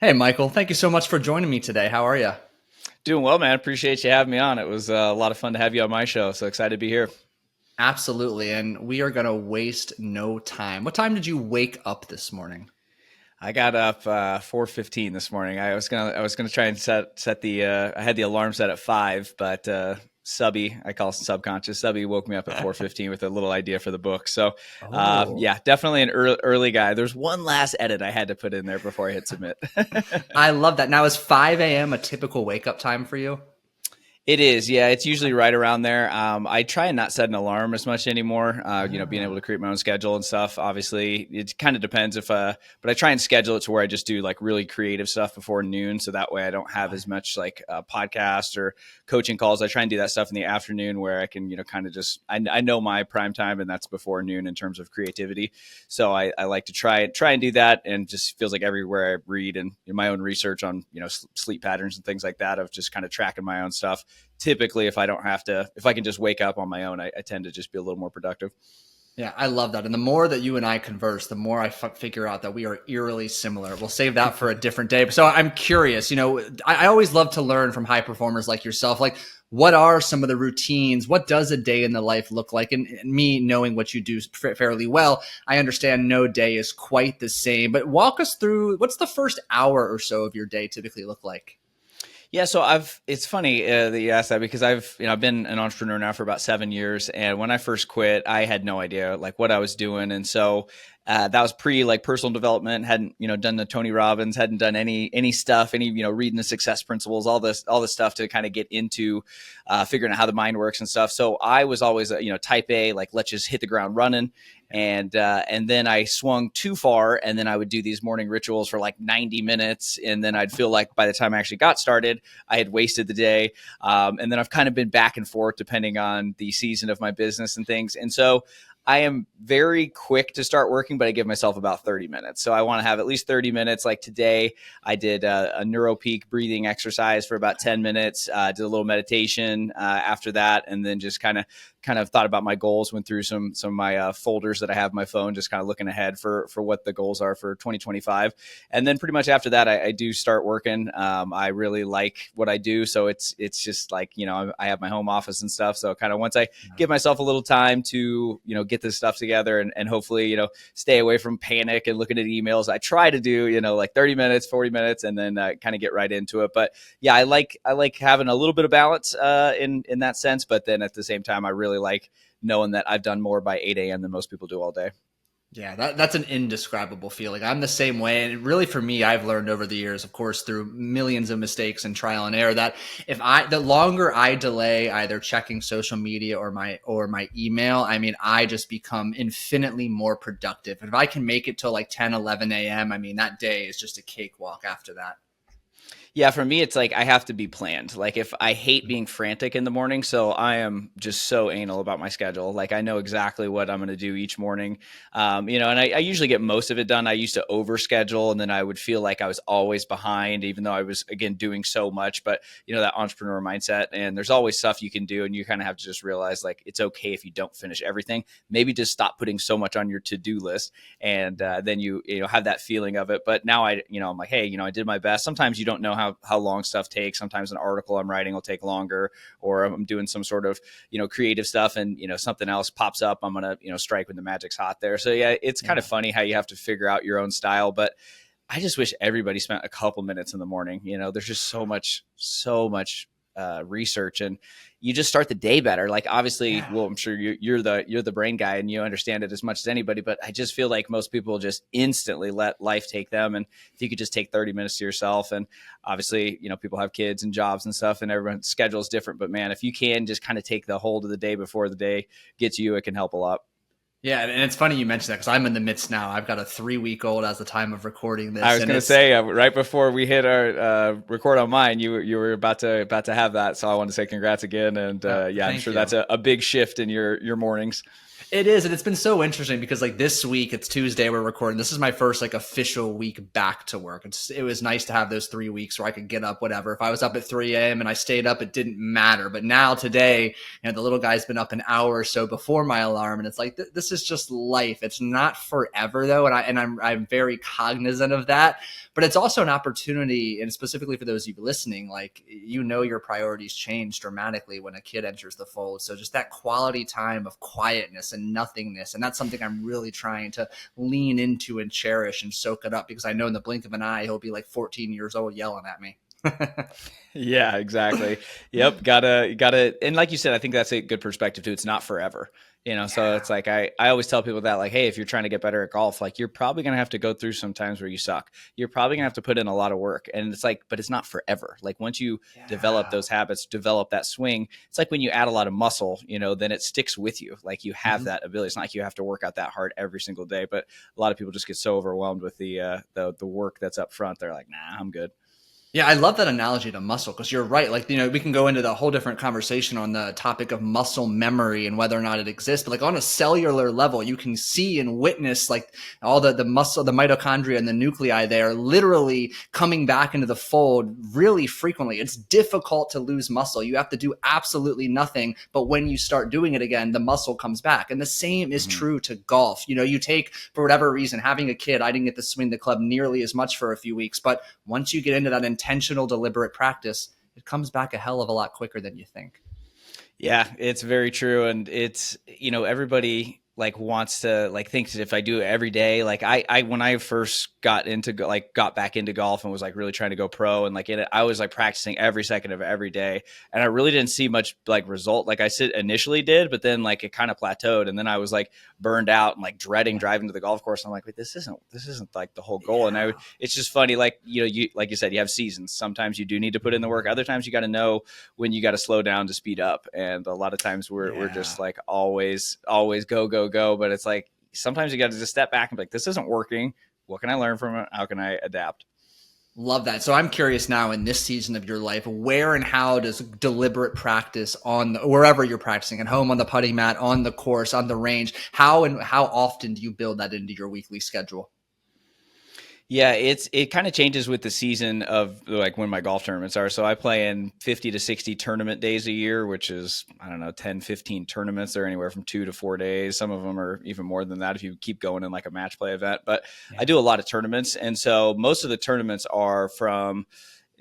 Hey, Michael, thank you so much for joining me today. How are you? Doing well, man. Appreciate you having me on. It was a lot of fun to have you on my show. So excited to be here. Absolutely. And we are going to waste no time. What time did you wake up this morning? I got up 4:15 this morning. I was gonna try and set the I had the alarm set at 5, but Subby, I call it subconscious. Subby woke me up at 4:15 with a little idea for the book. So Oh, yeah, definitely an early guy. There's one last edit I had to put in there before I hit submit. I love that. Now, is 5 a.m. a typical wake up time for you? It is, yeah. It's Okay. usually right around there. I try and not set an alarm as much anymore. Being able to Ah, create my own schedule and stuff. Obviously, it kind of depends but I try and schedule it to where I just do like really creative stuff before noon, so that way I don't have as much like podcast or coaching calls. I try and do that stuff in the afternoon where I can, kind of just I know my prime time, and that's before noon in terms of creativity. So I like to try and do that, and just feels like everywhere I read and in my own research on sleep patterns and things like that of just kind of tracking my own stuff. Typically, if I can just wake up on my own, I tend to just be a little more productive. yeah, I love that. And the more that you and I converse, the more I figure out that we are eerily similar. We'll save that for a different day. So I'm curious, I always love to learn from high performers like yourself. Like, what are some of the routines? What does a day in the life look like? And me knowing what you do fairly well, I understand no day is quite the same. But walk us through, what's the first hour or so of your day typically look like? Yeah, so it's funny that you asked that because I've been an entrepreneur now for about 7 years, and when I first quit, I had no idea like what I was doing, and so that was pre like personal development. Hadn't done the Tony Robbins, hadn't done any stuff, any reading the success principles, all this stuff to kind of get into figuring out how the mind works and stuff. So I was always type A, like let's just hit the ground running. And then I swung too far, and then I would do these morning rituals for like 90 minutes, and then I'd feel like by the time I actually got started, I had wasted the day. And then I've kind of been back and forth depending on the season of my business and things. And so I am very quick to start working, but I give myself about 30 minutes. So I want to have at least 30 minutes. Like today, I did a neuropeak breathing exercise for about 10 minutes, did a little meditation after that, and then just kind of thought about my goals, went through some of my folders that I have on my phone, just kind of looking ahead for what the goals are for 2025. And then pretty much after that, I do start working. I really like what I do. So it's just like, I have my home office and stuff. So kind of once I give myself a little time to, get this stuff together and hopefully, stay away from panic and looking at emails, I try to do, like 30 minutes, 40 minutes, and then kind of get right into it. But yeah, I like having a little bit of balance in that sense. But then at the same time, I really like knowing that I've done more by 8 a.m. than most people do all day. Yeah, that's an indescribable feeling. I'm the same way. And really for me, I've learned over the years, of course, through millions of mistakes and trial and error, that the longer I delay either checking social media or my email, I mean, I just become infinitely more productive. And if I can make it till like 10, 11 a.m., I mean, that day is just a cakewalk after that. Yeah, for me, it's like I have to be planned. Like if I hate being frantic in the morning, so I am just so anal about my schedule. Like I know exactly what I'm going to do each morning. And I usually get most of it done. I used to overschedule, and then I would feel like I was always behind, even though I was again doing so much. But that entrepreneur mindset, and there's always stuff you can do, and you kind of have to just realize like it's okay if you don't finish everything. Maybe just stop putting so much on your to-do list, and then you have that feeling of it. But now I'm like, hey, I did my best. Sometimes you don't know how long stuff takes. Sometimes an article I'm writing will take longer, or I'm doing some sort of creative stuff, and something else pops up. I'm gonna strike when the magic's hot there. So yeah, it's kind of Yeah. funny how you have to figure out your own style, but I just wish everybody spent a couple minutes in the morning. There's just so much research, and you just start the day better. Like obviously, Yeah. well, I'm sure you're the brain guy and you understand it as much as anybody. But I just feel like most people just instantly let life take them. And if you could just take 30 minutes to yourself, and obviously, people have kids and jobs and stuff, and everyone's schedule is different. But man, if you can just kind of take the hold of the day before the day gets you, it can help a lot. Yeah, and it's funny you mentioned that because I'm in the midst now. I've got a 3-week old as the time of recording I this, was and going to it's say right before we hit our record on mine, you were about to have that, so I want to say congrats again, and yeah, I'm thank sure that's you. a big shift in your mornings. It is, and it's been so interesting because like this week, it's Tuesday, we're recording. This is my first like official week back to work. It was nice to have those 3 weeks where I could get up, whatever. If I was up at 3 a.m. and I stayed up, it didn't matter. But now today, the little guy's been up an hour or so before my alarm, and it's like this is just life. It's not forever though, and I'm very cognizant of that. but it's also an opportunity, and specifically for those of you listening, like, your priorities change dramatically when a kid enters the fold. So just that quality time of quietness and nothingness, and that's something I'm really trying to lean into and cherish and soak it up, because I know in the blink of an eye he'll be like 14 years old yelling at me. Yeah, exactly. Yep. Gotta. And like you said, I think that's a good perspective too. It's not forever, so it's like, I always tell people that, like, hey, if you're trying to get better at golf, like, you're probably going to have to go through some times where you suck. You're probably gonna have to put in a lot of work, and it's like, but it's not forever. Like, once you develop those habits, develop that swing, it's like when you add a lot of muscle, then it sticks with you. Like, you have that ability. It's not like you have to work out that hard every single day, but a lot of people just get so overwhelmed with the work that's up front. They're like, nah, I'm good. Yeah, I love that analogy to muscle, because you're right. Like, we can go into the whole different conversation on the topic of muscle memory and whether or not it exists. But like, on a cellular level, you can see and witness like all the muscle, the mitochondria and the nuclei, they are literally coming back into the fold really frequently. It's difficult to lose muscle. You have to do absolutely nothing. But when you start doing it again, the muscle comes back. And the same is true to golf. You take, for whatever reason, having a kid, I didn't get to swing the club nearly as much for a few weeks. But once you get into that intentional, deliberate practice, it comes back a hell of a lot quicker than you think. Yeah, it's very true. And it's, everybody like wants to like thinks that if I do it every day, like I when I first got back into golf and was like really trying to go pro, and like I was like practicing every second of every day, and I really didn't see much like result. Like, I initially did, but then like it kind of plateaued, and then I was like burned out and like dreading driving to the golf course. I'm like, wait, this isn't like the whole goal. And it's just funny, like, you like you said, you have seasons. Sometimes you do need to put in the work. Other times you got to know when you got to slow down to speed up. And a lot of times we're just like always go. But it's like, sometimes you got to just step back and be like, this isn't working. What can I learn from it? How can I adapt? Love that. So I'm curious now, in this season of your life, where and how does deliberate practice wherever you're practicing, at home, on the putting mat, on the course, on the range, how often do you build that into your weekly schedule? Yeah, it kind of changes with the season of like when my golf tournaments are. So I play in 50 to 60 tournament days a year, which is, I don't know, 10, 15 tournaments. They're anywhere from 2 to 4 days. Some of them are even more than that if you keep going in like a match play event. But I do a lot of tournaments. And so most of the tournaments are from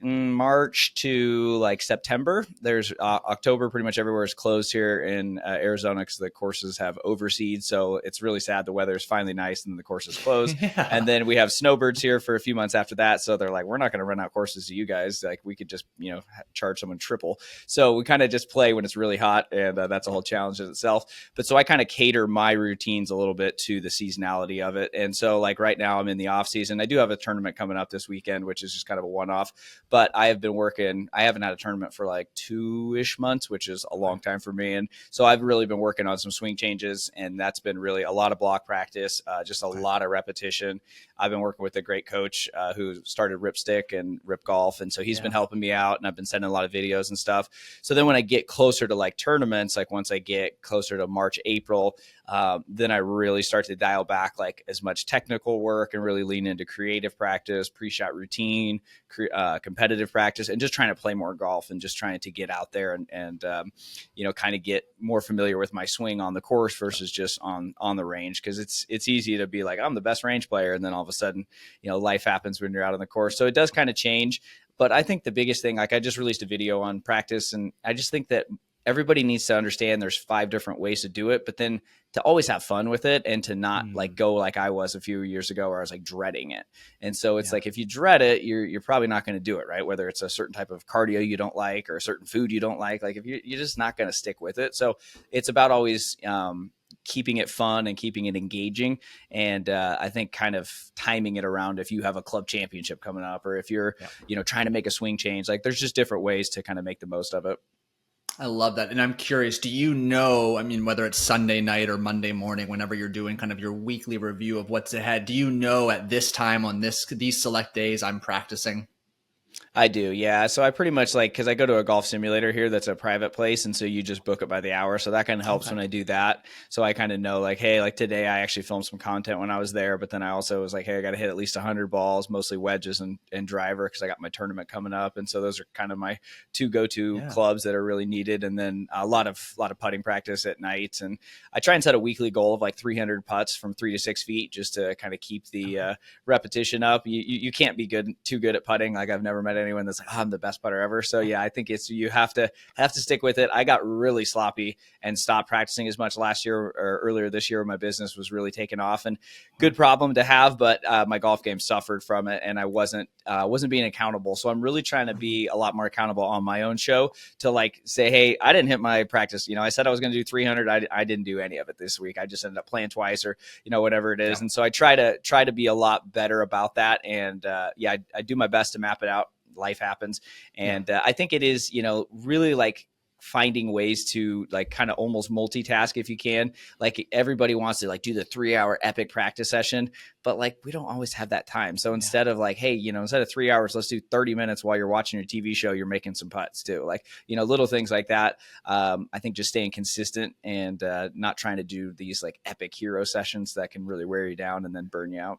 March to like September. There's October, pretty much everywhere is closed here in Arizona because the courses have overseed. So it's really sad. The weather is finally nice and the course is closed. And then we have snowbirds here for a few months after that. So they're like, we're not going to run out courses to you guys. Like, we could just, charge someone triple. So we kind of just play when it's really hot, and that's a whole challenge in itself. But so I kind of cater my routines a little bit to the seasonality of it. And so like right now I'm in the off season. I do have a tournament coming up this weekend, which is just kind of a one-off. But I have been working. I haven't had a tournament for like 2-ish months, which is a long time for me. And so I've really been working on some swing changes, and that's been really a lot of block practice, just a lot of repetition. I've been working with a great coach who started Ripstick and Rip Golf. And so he's been helping me out, and I've been sending a lot of videos and stuff. So then when I get closer to like tournaments, like once I get closer to March, April, then I really start to dial back like as much technical work and really lean into creative practice, pre-shot routine, competitive practice, and just trying to play more golf and just trying to get out there and kind of get more familiar with my swing on the course versus just on the range. Cause it's easy to be like, I'm the best range player. And then all of a sudden, life happens when you're out on the course. So it does kind of change. But I think the biggest thing, like I just released a video on practice, and I just think that everybody needs to understand there's 5 different ways to do it, but then to always have fun with it and to not like go like I was a few years ago where I was like dreading it. And so it's like, if you dread it, you're probably not going to do it, right? Whether it's a certain type of cardio you don't like or a certain food you don't like if you're just not going to stick with it. So it's about always keeping it fun and keeping it engaging. And I think kind of timing it around if you have a club championship coming up, or if you're, trying to make a swing change, like there's just different ways to kind of make the most of it. I love that. And I'm curious, whether it's Sunday night or Monday morning, whenever you're doing kind of your weekly review of what's ahead, do you know at this time on these select days I'm practicing? I do, yeah. So I pretty much like, because I go to a golf simulator here that's a private place, and so you just book it by the hour. So that kind of helps Okay. when I do that. So I kind of know, like, hey, like today I actually filmed some content when I was there, but then I also was like, hey, I got to hit at least 100 balls, mostly wedges and driver, because I got my tournament coming up, and so those are kind of my two go-to Yeah. clubs that are really needed. And then a lot of putting practice at night, and I try and set a weekly goal of like 300 putts from 3 to 6 feet, just to kind of keep the Okay. repetition up. You can't be too good at putting. Like I've never met anyone that's like, oh, I'm the best putter ever. So yeah, I think it's, you have to stick with it. I got really sloppy and stopped practicing as much last year or earlier this year. My business was really taking off, and good problem to have, but my golf game suffered from it, and I wasn't being accountable. So I'm really trying to be a lot more accountable on my own show, to like say, hey, I didn't hit my practice. I said I was going to do 300. I didn't do any of it this week. I just ended up playing twice, or whatever it is. Yeah. And so I try to be a lot better about that. And yeah, I do my best to map it out. Life happens. Yeah. And I think it is, really like finding ways to like kind of almost multitask if you can. Like everybody wants to like do the 3-hour epic practice session, but like we don't always have that time. So instead of like, hey, instead of 3 hours, let's do 30 minutes while you're watching your TV show, you're making some putts too. Like, little things like that. I think just staying consistent and not trying to do these like epic hero sessions that can really wear you down and then burn you out.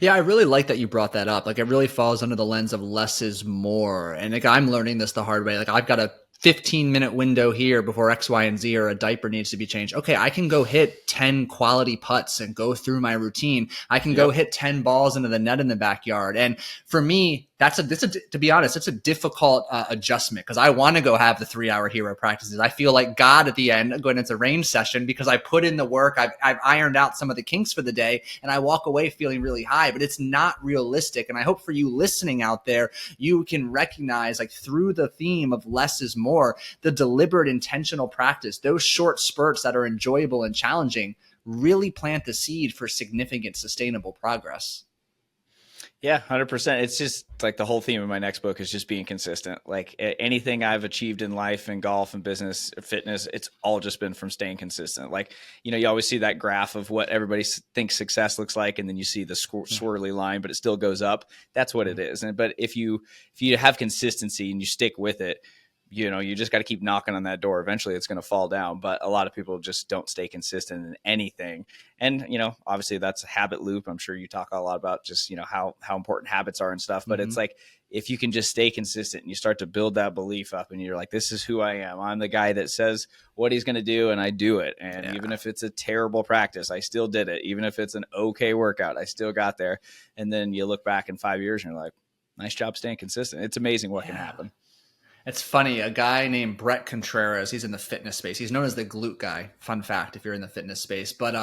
Yeah, I really like that you brought that up. Like, it really falls under the lens of less is more. And like, I'm learning this the hard way. Like, I've got a 15-minute window here before X, Y, and Z, or a diaper needs to be changed. Okay, I can go hit 10 quality putts and go through my routine. I can go hit 10 balls into the net in the backyard. And for me, to be honest, it's a difficult adjustment, because I want to go have the 3-hour hero practices. I feel like God at the end when it's a range session, because I put in the work. I've ironed out some of the kinks for the day, and I walk away feeling really high, but it's not realistic. And I hope for you listening out there, you can recognize, like, through the theme of less is more, the deliberate intentional practice, those short spurts that are enjoyable and challenging, really plant the seed for significant sustainable progress. Yeah, 100%. It's just like the whole theme of my next book is just being consistent. Like anything I've achieved in life and golf and business, fitness, it's all just been from staying consistent. Like, you always see that graph of what everybody thinks success looks like, and then you see the swirly line, but it still goes up. That's what it is. But if you have consistency and you stick with it, you just got to keep knocking on that door. Eventually it's going to fall down, but a lot of people just don't stay consistent in anything. And, obviously that's a habit loop. I'm sure you talk a lot about just, how important habits are and stuff, but it's like, if you can just stay consistent and you start to build that belief up, and you're like, this is who I am. I'm the guy that says what he's going to do, and I do it. And even if it's a terrible practice, I still did it. Even if it's an okay workout, I still got there. And then you look back in 5 years and you're like, nice job staying consistent. It's amazing what can happen. It's funny. A guy named Brett Contreras, he's in the fitness space. He's known as the glute guy. Fun fact, if you're in the fitness space. But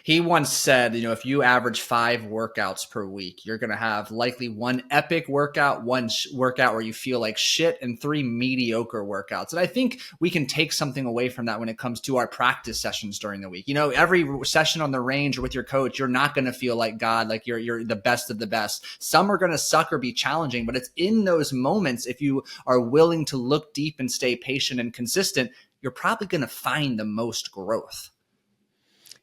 he once said, if you average 5 workouts per week, you're going to have likely 1 epic workout, 1 workout where you feel like shit, and 3 mediocre workouts. And I think we can take something away from that when it comes to our practice sessions during the week. Every session on the range or with your coach, you're not going to feel like God, like you're the best of the best. Some are going to suck or be challenging, but it's in those moments, if you are willing to look deep and stay patient and consistent, you're probably going to find the most growth.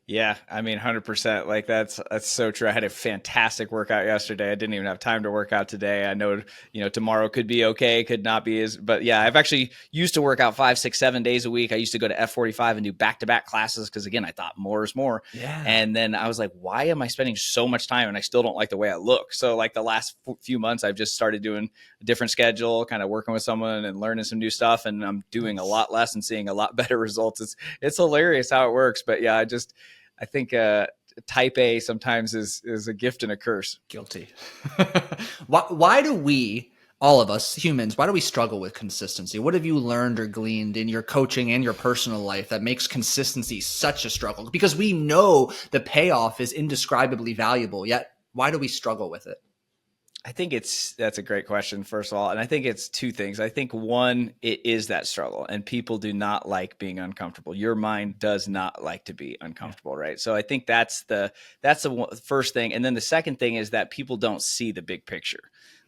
Yeah, I mean, 100%. Like that's so true. I had a fantastic workout yesterday. I didn't even have time to work out today. I know, tomorrow could be okay, could not be but yeah, I've actually used to work out 5, 6, 7 days a week. I used to go to F45 and do back-to-back classes, because again, I thought more is more. Yeah. And then I was like, why am I spending so much time and I still don't like the way I look? So like the last few months, I've just started doing a different schedule, kind of working with someone and learning some new stuff. And I'm doing a lot less and seeing a lot better results. It's hilarious how it works. But yeah, I think type A sometimes is a gift and a curse. Guilty. Why do we, all of us humans, why do we struggle with consistency? What have you learned or gleaned in your coaching and your personal life that makes consistency such a struggle? Because we know the payoff is indescribably valuable, yet why do we struggle with it? I think that's a great question, first of all. And I think it's 2 things. I think one, it is that struggle, and people do not like being uncomfortable. Your mind does not like to be uncomfortable, right? So I think that's the first thing. And then the second thing is that people don't see the big picture.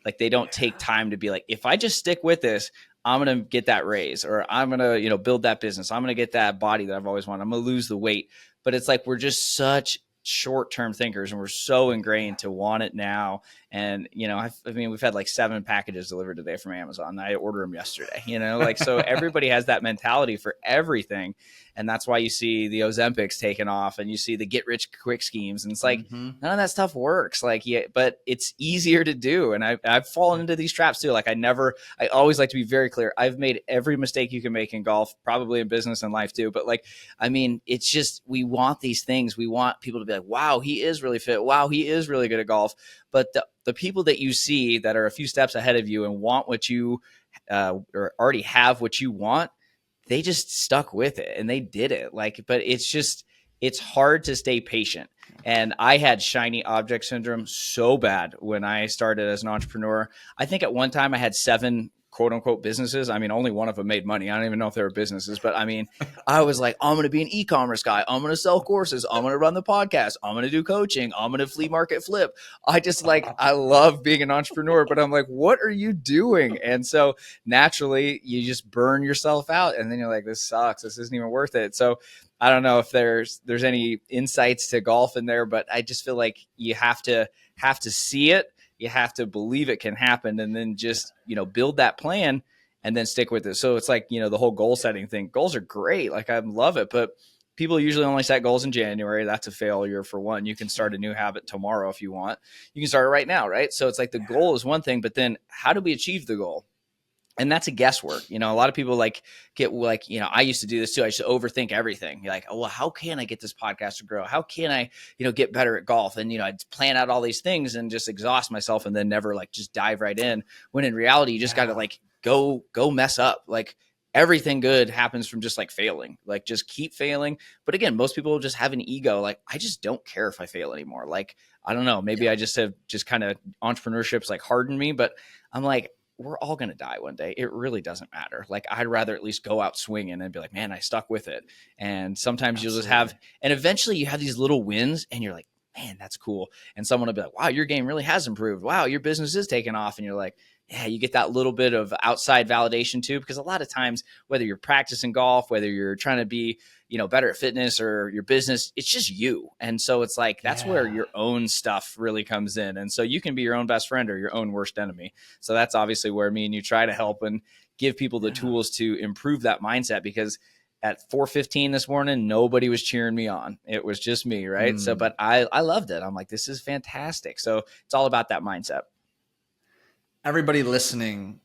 Like they don't take time to be like, if I just stick with this, I'm going to get that raise, or I'm going to, build that business. I'm going to get that body that I've always wanted. I'm going to lose the weight. But it's like, we're just such short-term thinkers, and we're so ingrained to want it now. And, I mean, we've had like 7 packages delivered today from Amazon. I ordered them yesterday, like, so everybody has that mentality for everything. And that's why you see the Ozempics taken off and you see the get rich quick schemes. And it's like, none of that stuff works. Like, yeah, but it's easier to do. And I've fallen into these traps too. Like I always like to be very clear. I've made every mistake you can make in golf, probably in business and life too. But like, I mean, it's just, we want these things. We want people to be like, wow, he is really fit. Wow, he is really good at golf. But the people that you see that are a few steps ahead of you and want what you or already have what you want, they just stuck with it and they did it. Like, but it's hard to stay patient. And I had shiny object syndrome so bad when I started as an entrepreneur. I think at one time I had 7 quote unquote businesses. I mean, only one of them made money. I don't even know if they were businesses, but I mean, I was like, I'm going to be an e-commerce guy. I'm going to sell courses. I'm going to run the podcast. I'm going to do coaching. I'm going to flea market flip. I love being an entrepreneur, but I'm like, what are you doing? And so naturally you just burn yourself out and then you're like, this sucks. This isn't even worth it. So I don't know if there's any insights to golf in there, but I just feel like you have to see it. You have to believe it can happen and then just, build that plan and then stick with it. So it's like, the whole goal setting thing. Goals are great. Like I love it, but people usually only set goals in January. That's a failure for one. You can start a new habit tomorrow if you want. You can start it right now, right? So it's like the goal is one thing, but then how do we achieve the goal? And that's a guesswork. A lot of people I used to do this too. I used to overthink everything. You're like, oh, well, how can I get this podcast to grow? How can I, get better at golf? And, I'd plan out all these things and just exhaust myself and then never just dive right in. When in reality, you just got to go mess up. Like everything good happens from just failing, just keep failing. But again, most people just have an ego. Like, I just don't care if I fail anymore. Like, I don't know, maybe I just have kind of entrepreneurship's hardened me, but I'm like, we're all going to die one day. It really doesn't matter. Like, I'd rather at least go out swinging and be like, man, I stuck with it. And sometimes you'll just and eventually you have these little wins and you're like, man, that's cool. And someone will be like, wow, your game really has improved. Wow, your business is taking off. And you're like, yeah, you get that little bit of outside validation too, because a lot of times, whether you're practicing golf, whether you're trying to be, better at fitness or your business, it's just you. And so it's like, that's where your own stuff really comes in. And so you can be your own best friend or your own worst enemy. So that's obviously where me and you try to help and give people the tools to improve that mindset, because at 4:15 this morning, nobody was cheering me on. It was just me. Right. So, but I loved it. I'm like, this is fantastic. So it's all about that mindset. Everybody listening,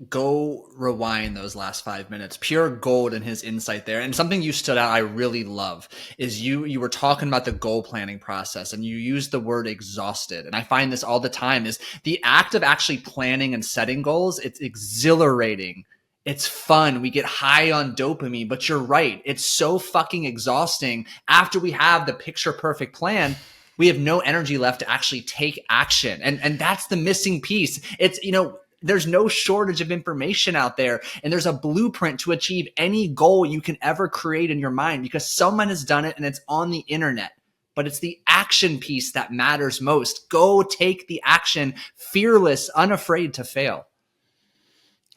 go rewind those last 5 minutes. Pure gold in his insight there. And something you stood out I really love is you were talking about the goal planning process and you used the word exhausted. And I find this all the time is the act of actually planning and setting goals. It's exhilarating. It's fun. We get high on dopamine, but you're right. It's so fucking exhausting. After we have the picture perfect plan, we have no energy left to actually take action. And that's the missing piece. It's, there's no shortage of information out there, and there's a blueprint to achieve any goal you can ever create in your mind because someone has done it and it's on the internet. But it's the action piece that matters most. Go take the action, fearless, unafraid to fail.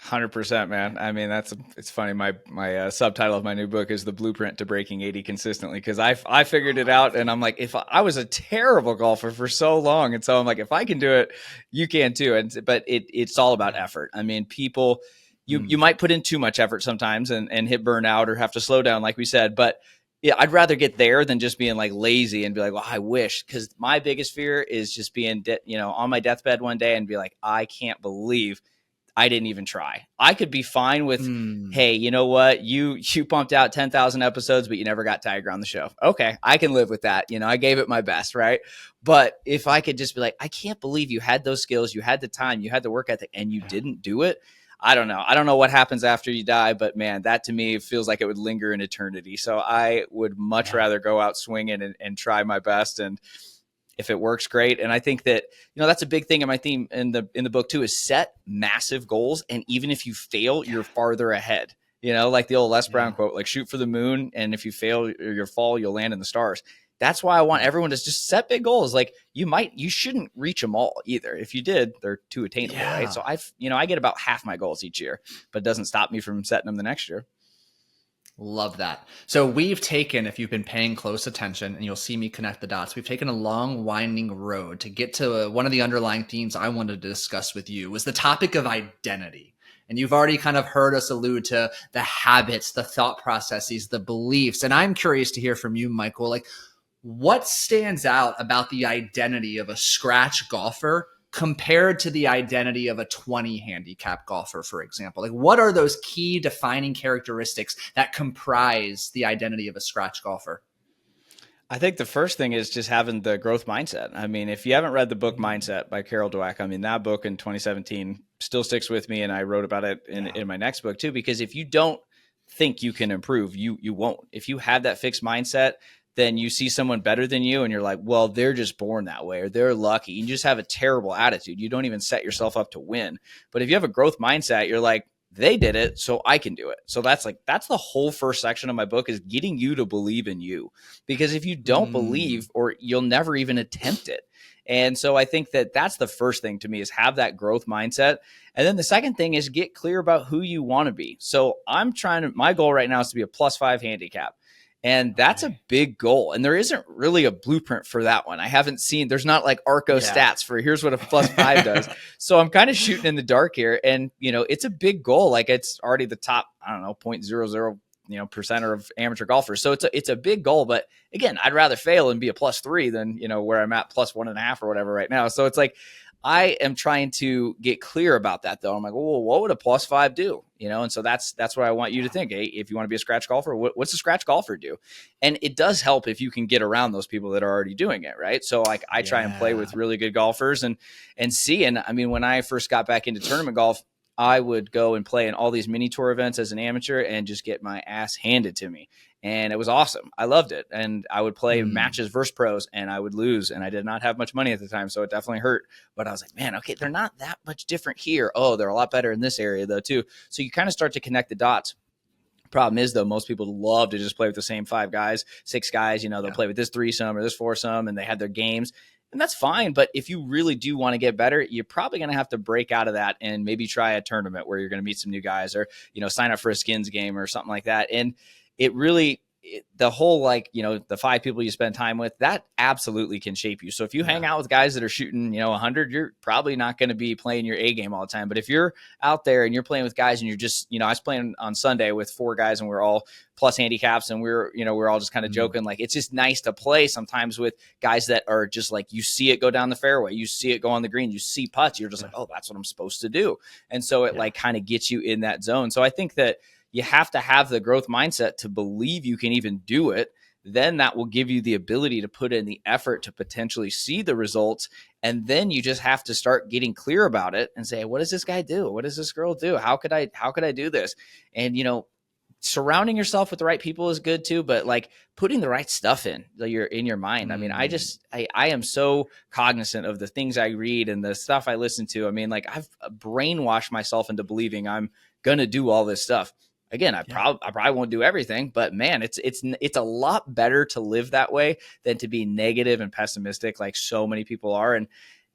100%, man. I mean, it's funny. My subtitle of my new book is The Blueprint to Breaking 80 Consistently, because I figured it out, and I'm like, if I was a terrible golfer for so long, and so I'm like, if I can do it, you can too. But it's all about effort. I mean, people, you might put in too much effort sometimes and hit burnout or have to slow down, like we said. But yeah, I'd rather get there than just being lazy and be like, well, I wish. Because my biggest fear is just being on my deathbed one day and be like, I can't believe I didn't even try. I could be fine with, hey, you know what? You pumped out 10,000 episodes, but you never got Tiger on the show. Okay, I can live with that. I gave it my best, right? But if I could just be like, I can't believe you had those skills, you had the time, you had the work ethic, and you didn't do it. I don't know. I don't know what happens after you die, but man, that to me feels like it would linger in eternity. So I would much rather go out swinging and try my best. And if it works, great. And I think that, that's a big thing in my theme in the book too, is set massive goals. And even if you fail, you're farther ahead, like the old Les Brown quote, shoot for the moon. And if you fail or you fall, you'll land in the stars. That's why I want everyone to just set big goals. You shouldn't reach them all either. If you did, they're too attainable, right? So I get about half my goals each year, but it doesn't stop me from setting them the next year. Love that. So we've taken, if you've been paying close attention, and you'll see me connect the dots, we've taken a long winding road to get to one of the underlying themes I wanted to discuss with you was the topic of identity. And you've already kind of heard us allude to the habits, the thought processes, the beliefs. And I'm curious to hear from you, Michael, like what stands out about the identity of a scratch golfer compared to the identity of a 20 handicap golfer, for example? Like, what are those key defining characteristics that comprise the identity of a scratch golfer? I think the first thing is just having the growth mindset. I mean, if you haven't read the book Mindset by Carol Dweck, I mean, that book in 2017 still sticks with me. And I wrote about it in my next book too, because if you don't think you can improve, you won't. If you have that fixed mindset, then you see someone better than you and you're like, well, they're just born that way or they're lucky. You just have a terrible attitude. You don't even set yourself up to win. But if you have a growth mindset, you're like, they did it, so I can do it. So that's the whole first section of my book is getting you to believe in you. Because if you don't believe, or you'll never even attempt it. And so I think that that's the first thing to me is have that growth mindset. And then the second thing is get clear about who you want to be. So my goal right now is to be a +5 handicap. And that's a big goal. And there isn't really a blueprint for that one. I haven't seen, there's not like Arco stats for here's what a +5 does. So I'm kind of shooting in the dark here. And, it's a big goal. Like it's already the top, I don't know, 0.00, percenter of amateur golfers. So it's a big goal. But again, I'd rather fail and be a +3 than, where I'm at +1.5 or whatever right now. So it's like, I am trying to get clear about that though. I'm like, well, what would a +5 do? And so that's what I want you to think. Hey, if you want to be a scratch golfer, what's a scratch golfer do? And it does help if you can get around those people that are already doing it. Right. So like I try and play with really good golfers and see, and I mean, when I first got back into tournament golf, I would go and play in all these mini tour events as an amateur and just get my ass handed to me. And it was awesome. I loved it. And I would play matches versus pros and I would lose. And I did not have much money at the time. So it definitely hurt. But I was like, man, okay, they're not that much different here. Oh, they're a lot better in this area though, too. So you kind of start to connect the dots. Problem is, though, most people love to just play with the same 5 guys, 6 guys. They'll play with this threesome or this foursome and they have their games. And that's fine. But if you really do want to get better, you're probably going to have to break out of that and maybe try a tournament where you're going to meet some new guys or, sign up for a skins game or something like that. And it really, the whole, the 5 people you spend time with, that absolutely can shape you. So if you hang out with guys that are shooting, 100, you're probably not going to be playing your A game all the time. But if you're out there and you're playing with guys and you're just, I was playing on Sunday with 4 guys and we're all plus handicaps and we're all just kind of joking. Like, it's just nice to play sometimes with guys that are just like, you see it go down the fairway, you see it go on the green, you see putts, you're just like, oh, that's what I'm supposed to do. And so it like kind of gets you in that zone. So I think that you have to have the growth mindset to believe you can even do it. Then that will give you the ability to put in the effort to potentially see the results. And then you just have to start getting clear about it and say, what does this guy do? What does this girl do? How could I do this? And, surrounding yourself with the right people is good too, but like putting the right stuff in your mind. I mean, I am so cognizant of the things I read and the stuff I listen to. I mean, like I've brainwashed myself into believing I'm going to do all this stuff. Again, I probably won't do everything, but man, it's a lot better to live that way than to be negative and pessimistic like so many people are. And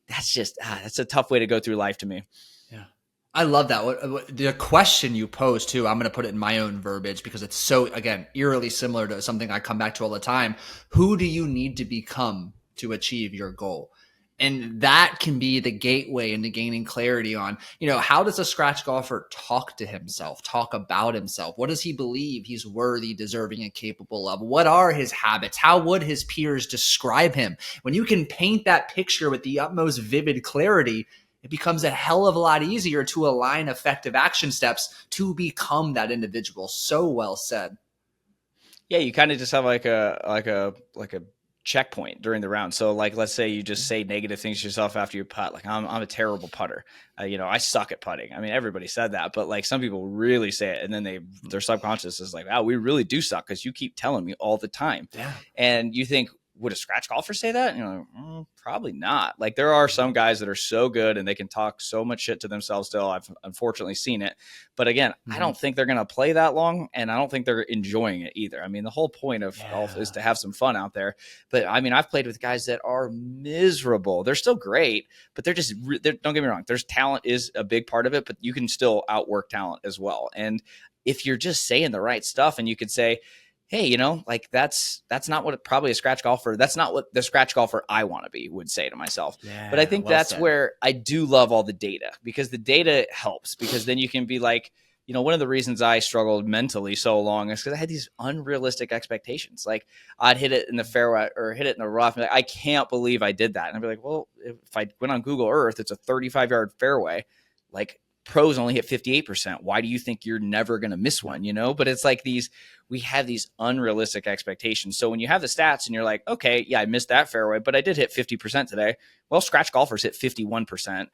that's just, that's a tough way to go through life to me. Yeah. I love that. The question you posed too, I'm going to put it in my own verbiage because it's so, again, eerily similar to something I come back to all the time. Who do you need to become to achieve your goal? And that can be the gateway into gaining clarity on, how does a scratch golfer talk to himself, talk about himself? What does he believe he's worthy, deserving, and capable of? What are his habits? How would his peers describe him? When you can paint that picture with the utmost vivid clarity, it becomes a hell of a lot easier to align effective action steps to become that individual. So well said. Yeah, you kind of just have like a checkpoint during the round. So like, let's say you just say negative things to yourself after you putt. Like I'm a terrible putter. I suck at putting. I mean, everybody said that, but like some people really say it. And then their subconscious is like, wow, we really do suck because you keep telling me all the time. Yeah. And you think, would a scratch golfer say that? And you're like, probably not. Like, there are some guys that are so good and they can talk so much shit to themselves still. I've unfortunately seen it. But again, I don't think they're going to play that long, and I don't think they're enjoying it either. I mean, the whole point of golf is to have some fun out there. But I mean, I've played with guys that are miserable. They're still great, but they're just, don't get me wrong. There's talent is a big part of it, but you can still outwork talent as well. And if you're just saying the right stuff, and you could say, hey, you know, like that's not what probably a scratch golfer, that's not what the scratch golfer I want to be would say to myself. But I think that's where I do love all the data, because the data helps, because then you can be like, you know, one of the reasons I struggled mentally so long is because I had these unrealistic expectations. Like, I'd hit it in the fairway or hit it in the rough, and like, I can't believe I did that. And I'd be like, well, if I went on Google Earth, it's a 35-yard fairway. Like, pros only hit 58%. Why do you think you're never going to miss one? You know, but it's like we have these unrealistic expectations. So when you have the stats and you're like, okay, yeah, I missed that fairway, but I did hit 50% today. Well, scratch golfers hit 51%.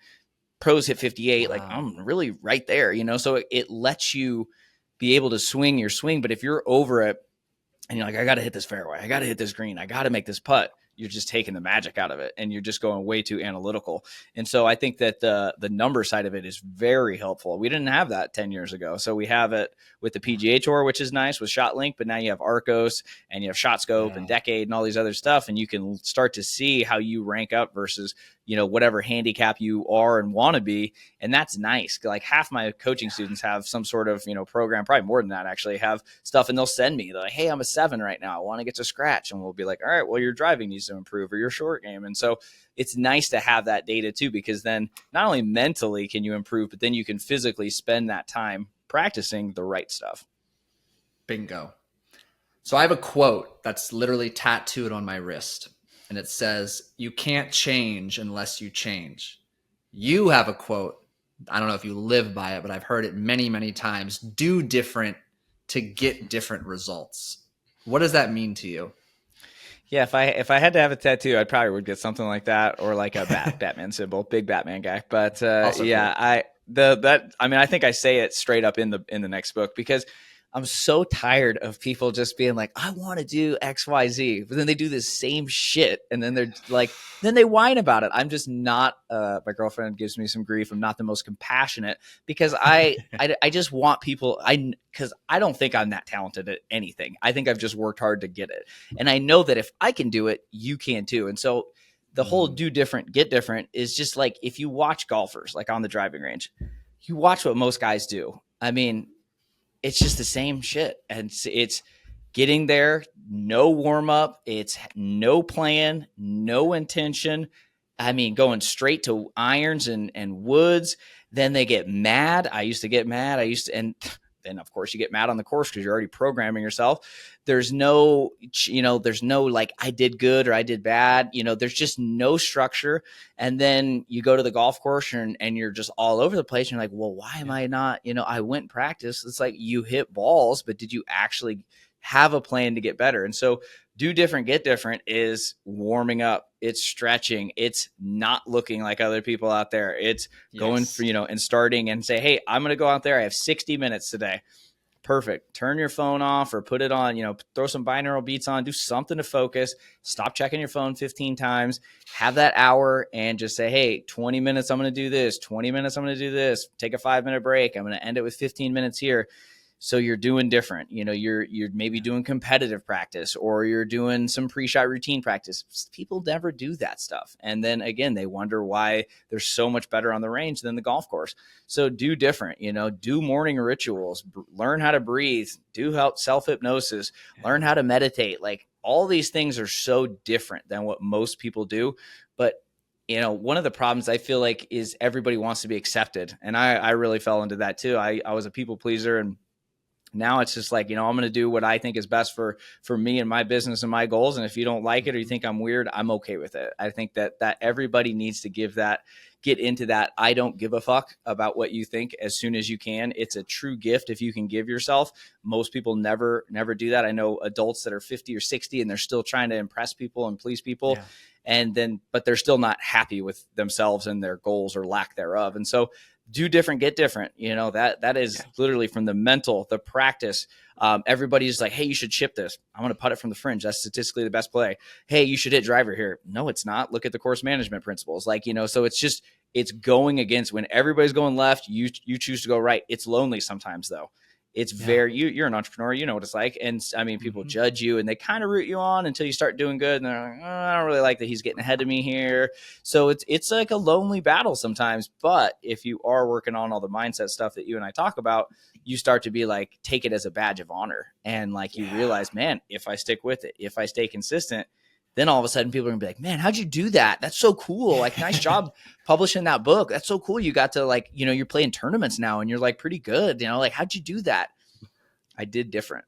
Pros hit 58. Wow. Like, I'm really right there, you know? So it lets you be able to swing your swing. But if you're over it and you're like, I got to hit this fairway, I got to hit this green, I got to make this putt, you're just taking the magic out of it, and you're just going way too analytical. And so I think that the number side of it is very helpful. We didn't have that 10 years ago. So we have it with the PGA Tour, which is nice with ShotLink, but now you have Arcos and you have ShotScope and Decade and all these other stuff. And you can start to see how you rank up versus, you know, whatever handicap you are and want to be. And that's nice. Like, half my coaching students have some sort of, you know, program, probably more than that actually, have stuff, and they'll send me, they're like, hey, I'm a 7 right now, I want to get to scratch. And we'll be like, all right, well, your driving needs to improve, or your short game. And so it's nice to have that data too, because then not only mentally can you improve, but then you can physically spend that time practicing the right stuff. Bingo. So I have a quote that's literally tattooed on my wrist, and it says, you can't change unless you change. You have a quote. I don't know if you live by it, but I've heard it many, many times. Do different to get different results. What does that mean to you? Yeah, if I had to have a tattoo, I probably would get something like that, or like a Batman symbol, big Batman guy. But yeah, cool. I think I say it straight up in the next book, because I'm so tired of people just being like, I want to do X, Y, Z, but then they do this same shit, and then they're like, then they whine about it. I'm just not. My girlfriend gives me some grief. I'm not the most compassionate, because I just want people. Because I don't think I'm that talented at anything. I think I've just worked hard to get it, and I know that if I can do it, you can too. And so the whole do different, get different is just like, if you watch golfers like on the driving range, you watch what most guys do. I mean, it's just the same shit. And it's getting there, no warm up. It's no plan, no intention. I mean, going straight to irons and woods. Then they get mad. I used to get mad. And then of course you get mad on the course because you're already programming yourself. There's no, there's no like, I did good or I did bad. There's just no structure. And then you go to the golf course and you're just all over the place. And you're like, well, why am I not, I went and practiced. It's like, you hit balls, but did you actually have a plan to get better? And so do different, get different is warming up. It's stretching. It's not looking like other people out there. It's going for, and starting and say, hey, I'm going to go out there. I have 60 minutes today. Perfect. Turn your phone off or put it on, throw some binaural beats on, do something to focus, stop checking your phone 15 times, have that hour and just say, hey, 20 minutes, I'm going to do this. 20 minutes, I'm going to do this. Take a 5-minute break. I'm going to end it with 15 minutes here. So you're doing different, you're maybe doing competitive practice, or you're doing some pre-shot routine practice. People never do that stuff. And then again, they wonder why they're so much better on the range than the golf course. So do different, do morning rituals, learn how to breathe, do self-hypnosis, learn how to meditate. Like, all these things are so different than what most people do. But one of the problems I feel like is everybody wants to be accepted. And I really fell into that too. I was a people pleaser, and now it's just like, I'm going to do what I think is best for me and my business and my goals. And if you don't like it or you think I'm weird, I'm okay with it. I think that everybody needs to get into that. I don't give a fuck about what you think as soon as you can. It's a true gift if you can give yourself. Most people never do that. I know adults that are 50 or 60 and they're still trying to impress people and please people. Yeah. But they're still not happy with themselves and their goals or lack thereof. And so do different, get different. That is literally from the mental, the practice. Everybody's like, hey, you should chip this. I want to putt it from the fringe. That's statistically the best play. Hey, you should hit driver here. No, it's not. Look at the course management principles. So it's going against when everybody's going left, you choose to go right. It's lonely sometimes though. It's you're an entrepreneur, you know what it's like. And I mean, people judge you and they kind of root you on until you start doing good. And they're like, oh, I don't really like that he's getting ahead of me here. So it's like a lonely battle sometimes. But if you are working on all the mindset stuff that you and I talk about, you start to be like, take it as a badge of honor. And like, you realize, man, if I stick with it, if I stay consistent, then all of a sudden people are gonna be like, man, how'd you do that? That's so cool. Like, nice job publishing that book. That's so cool. You got to like, you're playing tournaments now and you're like pretty good, like, how'd you do that? I did different.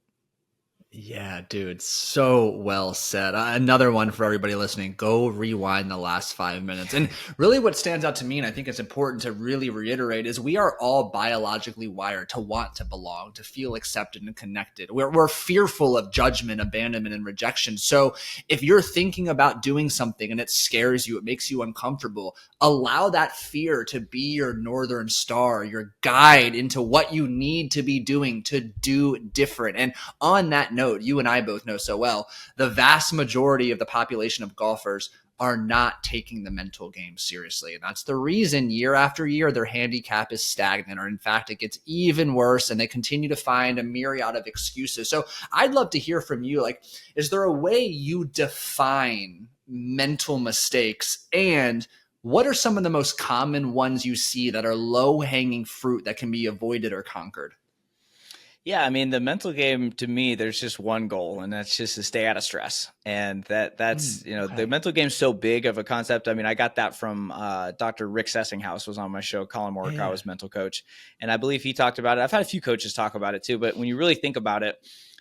Yeah, dude, so well said. Another one for everybody listening, go rewind the last 5 minutes. And really what stands out to me, and I think it's important to really reiterate, is we are all biologically wired to want to belong, to feel accepted and connected. We're fearful of judgment, abandonment, and rejection. So if you're thinking about doing something and it scares you, it makes you uncomfortable, allow that fear to be your northern star, your guide into what you need to be doing to do different. And on that note, you and I both know so well, the vast majority of the population of golfers are not taking the mental game seriously. And that's the reason year after year, their handicap is stagnant, or in fact, it gets even worse and they continue to find a myriad of excuses. So I'd love to hear from you. Like, is there a way you define mental mistakes, and what are some of the most common ones you see that are low hanging fruit that can be avoided or conquered? Yeah, I mean, the mental game to me, there's just one goal, and that's just to stay out of stress. And that's the mental game's so big of a concept. I mean, I got that from Dr. Rick Sessinghouse was on my show. Colin Morikawa was mental coach, and I believe he talked about it. I've had a few coaches talk about it too, but when you really think about it,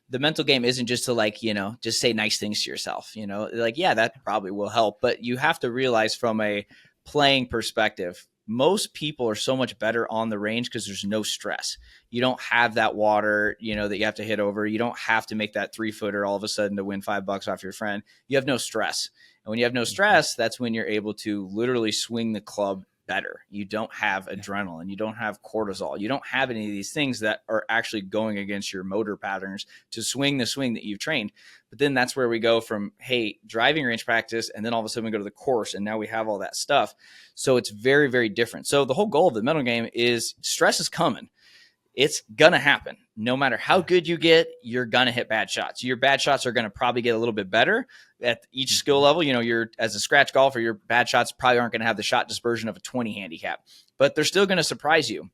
the mental game isn't just to just say nice things to yourself. That probably will help, but you have to realize from a playing perspective, most people are so much better on the range because there's no stress. You don't have that water, that you have to hit over. You don't have to make that 3-footer all of a sudden to win $5 off your friend. You have no stress. And when you have no stress, that's when you're able to literally swing the club better. You don't have adrenaline. You don't have cortisol. You don't have any of these things that are actually going against your motor patterns to swing the swing that you've trained. But then that's where we go from, hey, driving range practice, and then all of a sudden we go to the course, and now we have all that stuff. So it's very, very different. So the whole goal of the mental game is stress is coming. It's going to happen. No matter how good you get, you're going to hit bad shots. Your bad shots are going to probably get a little bit better at each skill level. You're as a scratch golfer, your bad shots probably aren't going to have the shot dispersion of a 20 handicap, but they're still going to surprise you.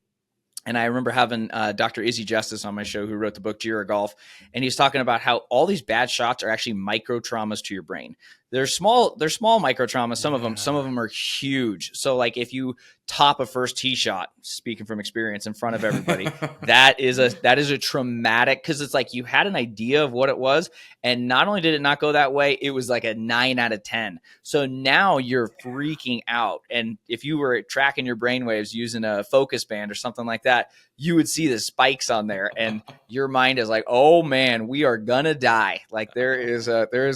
And I remember having Dr. Izzy Justice on my show, who wrote the book Jira Golf, and he's talking about how all these bad shots are actually micro traumas to your brain. They're small micro traumas. Some of them are huge. So like if you top a first tee shot, speaking from experience in front of everybody, that is a traumatic, because it's like you had an idea of what it was, and not only did it not go that way, it was like a 9 out of 10. So now you're freaking out. And if you were tracking your brainwaves using a focus band or something like that, you would see the spikes on there, and your mind is like, oh man, we are gonna die. Like there is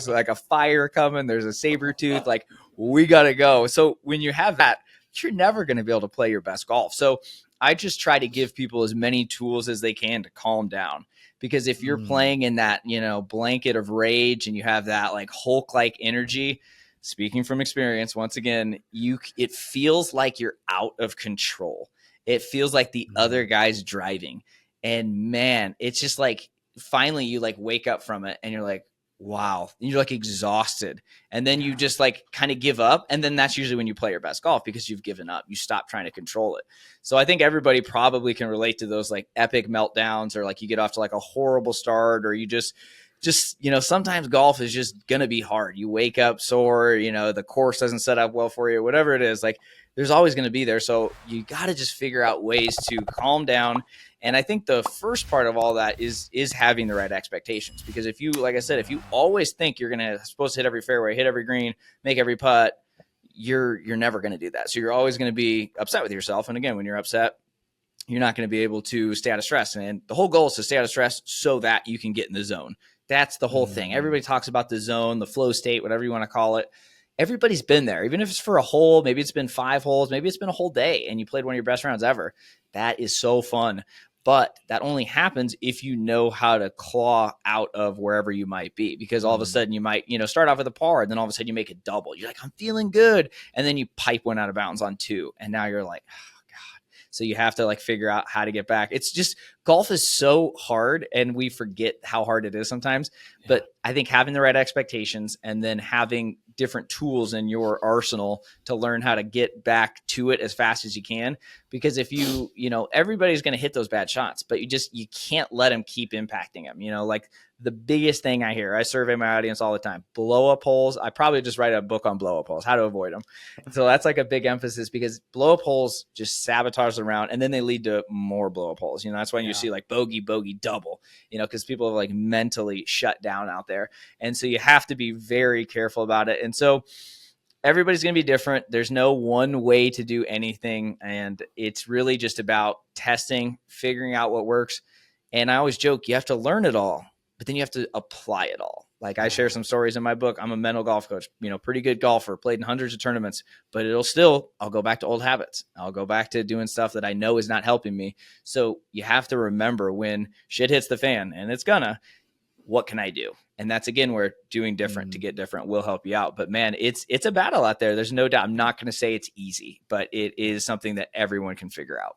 like a fire coming. There's a saber tooth. Like we gotta go. So when you have that, you're never going to be able to play your best golf. So I just try to give people as many tools as they can to calm down. Because if you're playing in that, blanket of rage, and you have that like Hulk-like energy, speaking from experience, once again, it feels like you're out of control. It feels like the other guy's driving. And man, it's just like, finally you like wake up from it and you're like, wow. And you're like exhausted. And then you just like kind of give up. And then that's usually when you play your best golf, because you've given up. You stop trying to control it. So I think everybody probably can relate to those like epic meltdowns, or like you get off to like a horrible start, or you just sometimes golf is just going to be hard. You wake up sore, the course doesn't set up well for you, whatever it is, like there's always going to be there. So you got to just figure out ways to calm down. And I think the first part of all that is having the right expectations. Because if you, like I said, if you always think you're supposed to hit every fairway, hit every green, make every putt, you're never going to do that. So you're always going to be upset with yourself. And again, when you're upset, you're not going to be able to stay out of stress. And the whole goal is to stay out of stress so that you can get in the zone. That's the whole thing. Everybody talks about the zone, the flow state, whatever you want to call it. everybody's been there, even if it's for a hole, maybe it's been 5 holes, maybe it's been a whole day and you played one of your best rounds ever. That is so fun. But that only happens if you know how to claw out of wherever you might be, because all of a sudden you might, start off with a par and then all of a sudden you make a double. You're like, I'm feeling good. And then you pipe one out of bounds on 2. And now you're like, oh God. So you have to like figure out how to get back. It's just, golf is so hard and we forget how hard it is sometimes. Yeah. But I think having the right expectations and then having different tools in your arsenal to learn how to get back to it as fast as you can. Because if everybody's going to hit those bad shots, but you can't let them keep impacting them. Like the biggest thing I hear, I survey my audience all the time, blow up holes. I probably just write a book on blow up holes, how to avoid them. So that's like a big emphasis, because blow up holes just sabotage the round and then they lead to more blow up holes. That's when you see like bogey, double, because people are like mentally shut down out there. And so you have to be very careful about it. And so everybody's going to be different. There's no one way to do anything. And it's really just about testing, figuring out what works. And I always joke, you have to learn it all, but then you have to apply it all. Like I share some stories in my book. I'm a mental golf coach, pretty good golfer, played in hundreds of tournaments, but I'll go back to old habits. I'll go back to doing stuff that I know is not helping me. So you have to remember when shit hits the fan, and it's gonna, what can I do? And that's, again, where doing different to get different will help you out. But man, it's a battle out there. There's no doubt. I'm not going to say it's easy, but it is something that everyone can figure out.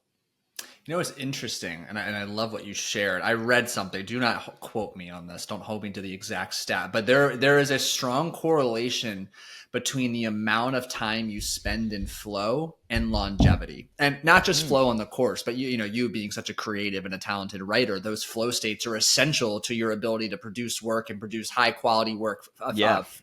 What's interesting, and I love what you shared. I read something. Do not quote me on this. Don't hold me to the exact stat. But there is a strong correlation between the amount of time you spend in flow and longevity, and not just flow on the course, but you being such a creative and a talented writer, those flow states are essential to your ability to produce work and produce high quality work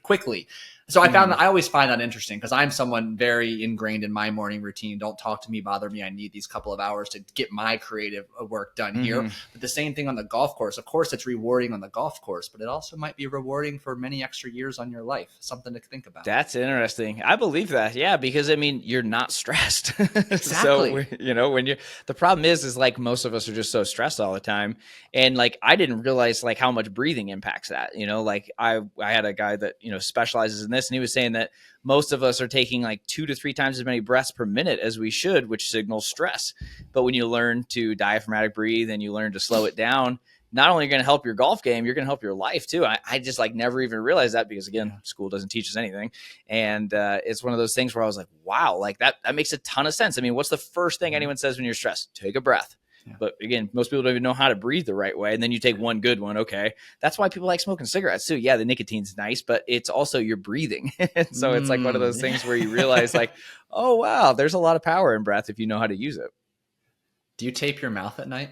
quickly. So I found that I always find that interesting, because I'm someone very ingrained in my morning routine. Don't talk to me, bother me. I need these couple of hours to get my creative work done here. But the same thing on the golf course. Of course, it's rewarding on the golf course, but it also might be rewarding for many extra years on your life. Something to think about. That's interesting. I believe that. Yeah, because you're not stressed. Exactly. So the problem is like most of us are just so stressed all the time. And like, I didn't realize like how much breathing impacts that, like I had a guy that, specializes in this, and he was saying that most of us are taking like 2 to 3 times as many breaths per minute as we should, which signals stress. But when you learn to diaphragmatic breathe and you learn to slow it down, not only are you going to help your golf game, you're going to help your life too. I just like never even realized that, because again, school doesn't teach us anything. And it's one of those things where I was like, wow, like that makes a ton of sense. I mean, what's the first thing anyone says when you're stressed? Take a breath. Yeah. But again, most people don't even know how to breathe the right way. And then you take one good one. Okay. That's why people like smoking cigarettes too. Yeah, the nicotine's nice, but it's also you're breathing. So it's like one of those things where you realize like, oh, wow, there's a lot of power in breath if you know how to use it. Do you tape your mouth at night?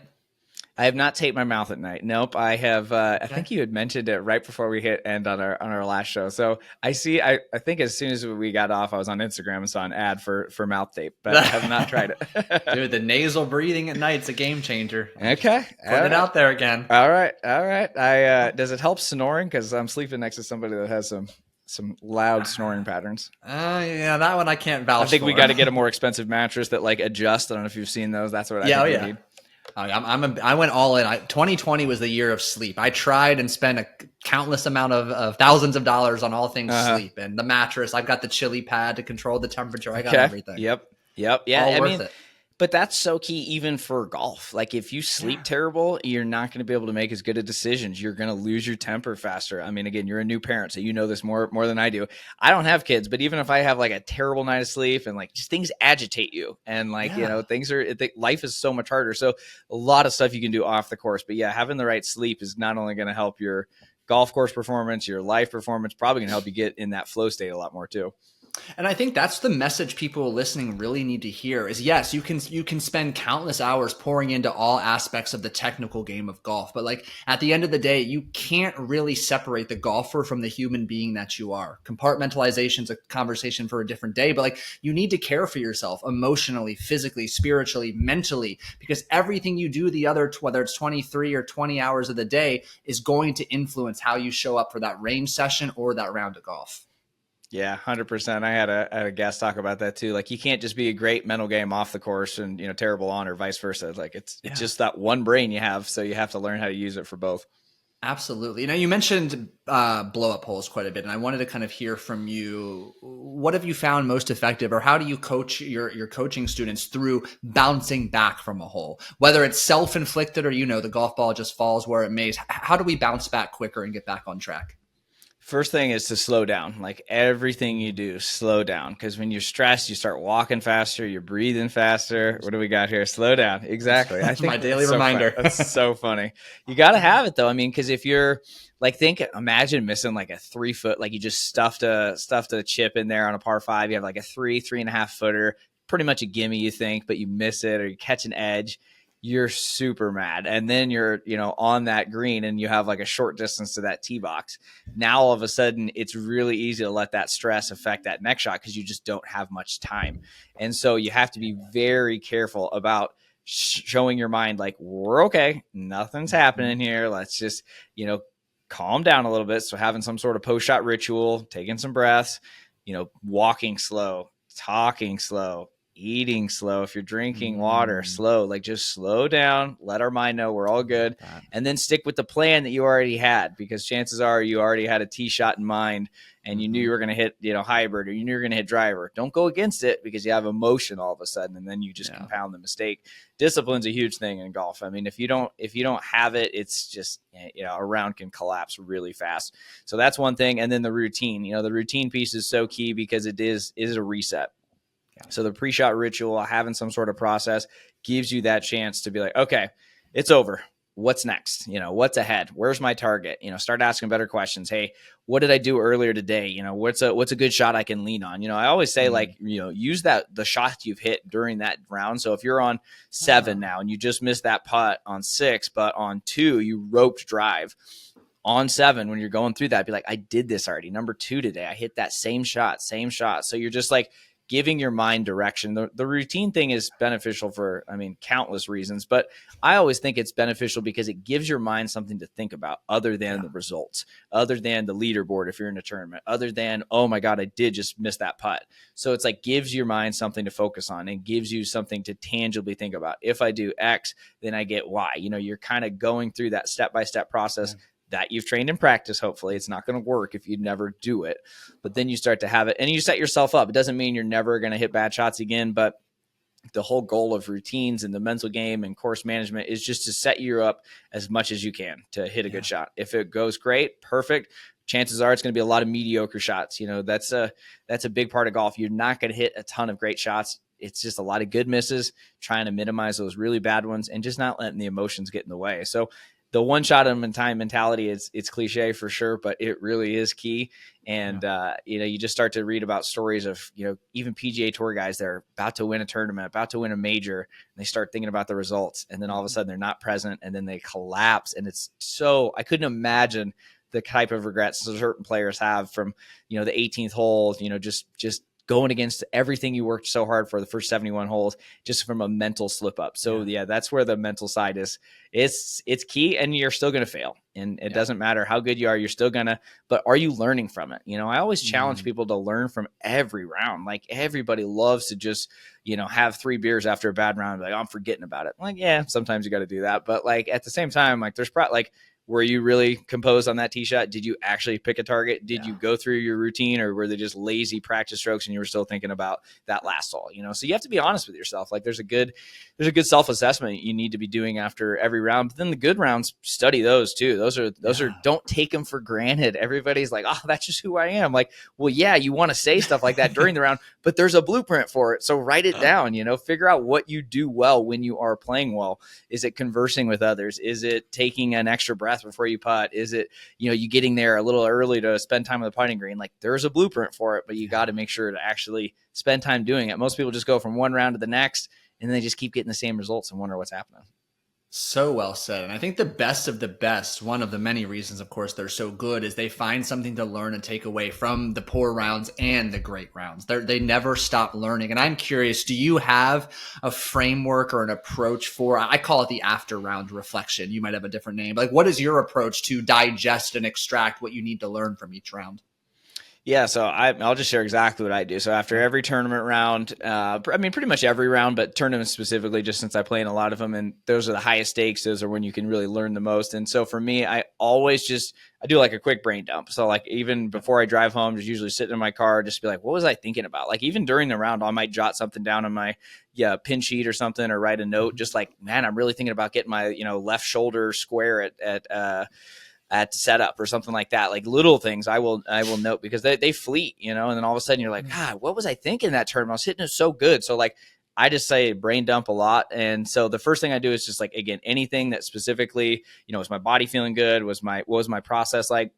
I have not taped my mouth at night. Nope. I have. I think you had mentioned it right before we hit end on our last show. So I think as soon as we got off, I was on Instagram and saw an ad for mouth tape, but I have not tried it. Dude, the nasal breathing at night's a game changer. Okay. Putting it out there again. All right. Does it help snoring? Because I'm sleeping next to somebody that has some loud snoring patterns. Yeah, that one I can't vouch for. I think we got to get a more expensive mattress that like adjusts. I don't know if you've seen those. That's what I think we need. I went all in. 2020 was the year of sleep. I tried and spent a countless amount of thousands of dollars on all things sleep, and the mattress. I've got the chili pad to control the temperature. I got everything. Yep. Yeah. All worth it. But that's so key even for golf. Like if you sleep terrible, you're not going to be able to make as good of decisions. You're going to lose your temper faster. I mean, again, you're a new parent, so you know this more than I do. I don't have kids, but even if I have like a terrible night of sleep and like just things agitate you, and like, life is so much harder. So a lot of stuff you can do off the course, but yeah, having the right sleep is not only going to help your golf course performance, your life performance, probably going to help you get in that flow state a lot more too. And I think that's the message people listening really need to hear is, yes, you can spend countless hours pouring into all aspects of the technical game of golf. But like at the end of the day, you can't really separate the golfer from the human being that you are. Compartmentalization is a conversation for a different day, but like you need to care for yourself emotionally, physically, spiritually, mentally, because everything you do whether it's 23 or 20 hours of the day is going to influence how you show up for that range session or that round of golf. Yeah, 100%. I had a guest talk about that too. Like you can't just be a great mental game off the course and, terrible on, or vice versa. Like it's just that one brain you have. So you have to learn how to use it for both. Absolutely. You mentioned blow up holes quite a bit, and I wanted to kind of hear from you. What have you found most effective, or how do you coach your coaching students through bouncing back from a hole? Whether it's self inflicted or the golf ball just falls where it may. How do we bounce back quicker and get back on track? First thing is to slow down. Like everything you do, slow down. Because when you're stressed, you start walking faster, you're breathing faster. What do we got here? Slow down. Exactly. I That's my think daily that's so reminder. That's so funny. You got to have it though. I mean, because if you're like, imagine missing like a 3 foot, like you just stuffed a chip in there on a par 5. You have like a 3.5 footer, pretty much a gimme, you think, but you miss it or you catch an edge. You're super mad. And then you're, on that green and you have like a short distance to that tee box. Now, all of a sudden, it's really easy to let that stress affect that next shot because you just don't have much time. And so you have to be very careful about showing your mind like, we're okay. Nothing's happening here. Let's just, calm down a little bit. So having some sort of post-shot ritual, taking some breaths, walking slow, talking slow, eating slow. If you're drinking water, slow, like just slow down, let our mind know we're all good, and then stick with the plan that you already had, because chances are you already had a tee shot in mind and you knew you were going to hit, hybrid, or you knew you were going to hit driver. Don't go against it because you have emotion all of a sudden, and then you just compound the mistake. Discipline's a huge thing in golf. I mean, if you don't have it, it's just, a round can collapse really fast. So that's one thing. And then the routine, the routine piece is so key because it is a reset. So the pre-shot ritual, having some sort of process, gives you that chance to be like, okay, it's over. What's next? What's ahead? Where's my target? Start asking better questions. Hey, what did I do earlier today? What's a good shot I can lean on? I always say use the shot you've hit during that round. So if you're on 7 now and you just missed that putt on 6, but on 2 you roped drive, on 7 when you're going through that, be like, I did this already. Number 2 today, I hit that same shot. So you're just like giving your mind direction. The routine thing is beneficial for, countless reasons, but I always think it's beneficial because it gives your mind something to think about other than the results, other than the leaderboard if you're in a tournament, other than, oh my God, I did just miss that putt. So it's like gives your mind something to focus on and gives you something to tangibly think about. If I do X, then I get Y. You're kind of going through that step-by-step process that you've trained in practice. Hopefully it's not going to work if you never do it, but then you start to have it and you set yourself up. It doesn't mean you're never going to hit bad shots again, but the whole goal of routines and the mental game and course management is just to set you up as much as you can to hit a good shot. If it goes great, perfect. Chances are it's going to be a lot of mediocre shots. That's a big part of golf. You're not going to hit a ton of great shots. It's just a lot of good misses, trying to minimize those really bad ones and just not letting the emotions get in the way. So the one shot at a time mentality it's cliche for sure, but it really is key. And, you just start to read about stories of, even PGA Tour guys, they're about to win a tournament, about to win a major, and they start thinking about the results. And then all of a sudden they're not present and then they collapse. And I couldn't imagine the type of regrets certain players have from, the 18th hole, just going against everything you worked so hard for the first 71 holes, just from a mental slip up. So that's where the mental side is. It's key, and you're still going to fail. And it doesn't matter how good you are, you're still going to, but are you learning from it? I always challenge people to learn from every round. Like everybody loves to just, have 3 beers after a bad round. Like, I'm forgetting about it. Like, yeah, sometimes you got to do that. But like at the same time, like there's probably were you really composed on that tee shot? Did you actually pick a target? Did you go through your routine, or were they just lazy practice strokes and you were still thinking about that last hole? So you have to be honest with yourself. Like there's a good self-assessment you need to be doing after every round. But then the good rounds, study those too. Those are don't take them for granted. Everybody's like, oh, that's just who I am. Like, well, yeah, you want to say stuff like that during the round, but there's a blueprint for it. So write it down, figure out what you do well when you are playing well. Is it conversing with others? Is it taking an extra breath before you putt? Is it, you getting there a little early to spend time on the putting green? Like there's a blueprint for it, but you got to make sure to actually spend time doing it. Most people just go from one round to the next and they just keep getting the same results and wonder what's happening. So well said. And I think the best of the best, one of the many reasons, of course, they're so good, is they find something to learn and take away from the poor rounds and the great rounds. They never stop learning. And I'm curious, do you have a framework or an approach for, I call it the after round reflection. You might have a different name. Like, what is your approach to digest and extract what you need to learn from each round? Yeah, so I'll just share exactly what I do. So after every tournament round, I mean, pretty much every round, but tournaments specifically, just since I play in a lot of them, and those are the highest stakes. Those are when you can really learn the most. And so for me, I do like a quick brain dump. So like even before I drive home, just usually sitting in my car, just be like, what was I thinking about? Like even during the round, I might jot something down on my pin sheet or something, or write a note, just like, man, I'm really thinking about getting my left shoulder square at setup or something like that. Like little things I will note, because they fleet, and then all of a sudden you're like, God, what was I thinking that tournament? I was hitting it so good. So like I just say brain dump a lot. And so the first thing I do is just like, again, anything that specifically, was my body feeling good? What was my process like?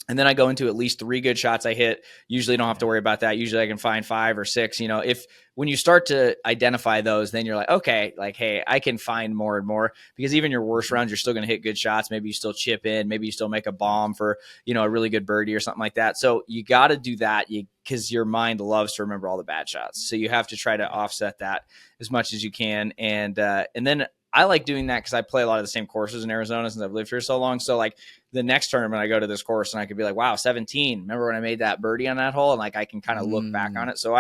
And then I go into at least 3 good shots I hit. Usually don't have to worry about that. Usually I can find 5 or 6. If when you start to identify those, then you're like, okay, like, hey, I can find more and more, because even your worst rounds, you're still going to hit good shots. Maybe you still chip in. Maybe you still make a bomb for, a really good birdie or something like that. So you got to do that because your mind loves to remember all the bad shots. So you have to try to offset that as much as you can. And then I like doing that because I play a lot of the same courses in Arizona since I've lived here so long. So like the next tournament I go to this course and I could be like, wow, 17. Remember when I made that birdie on that hole? And like I can kind of look back on it. So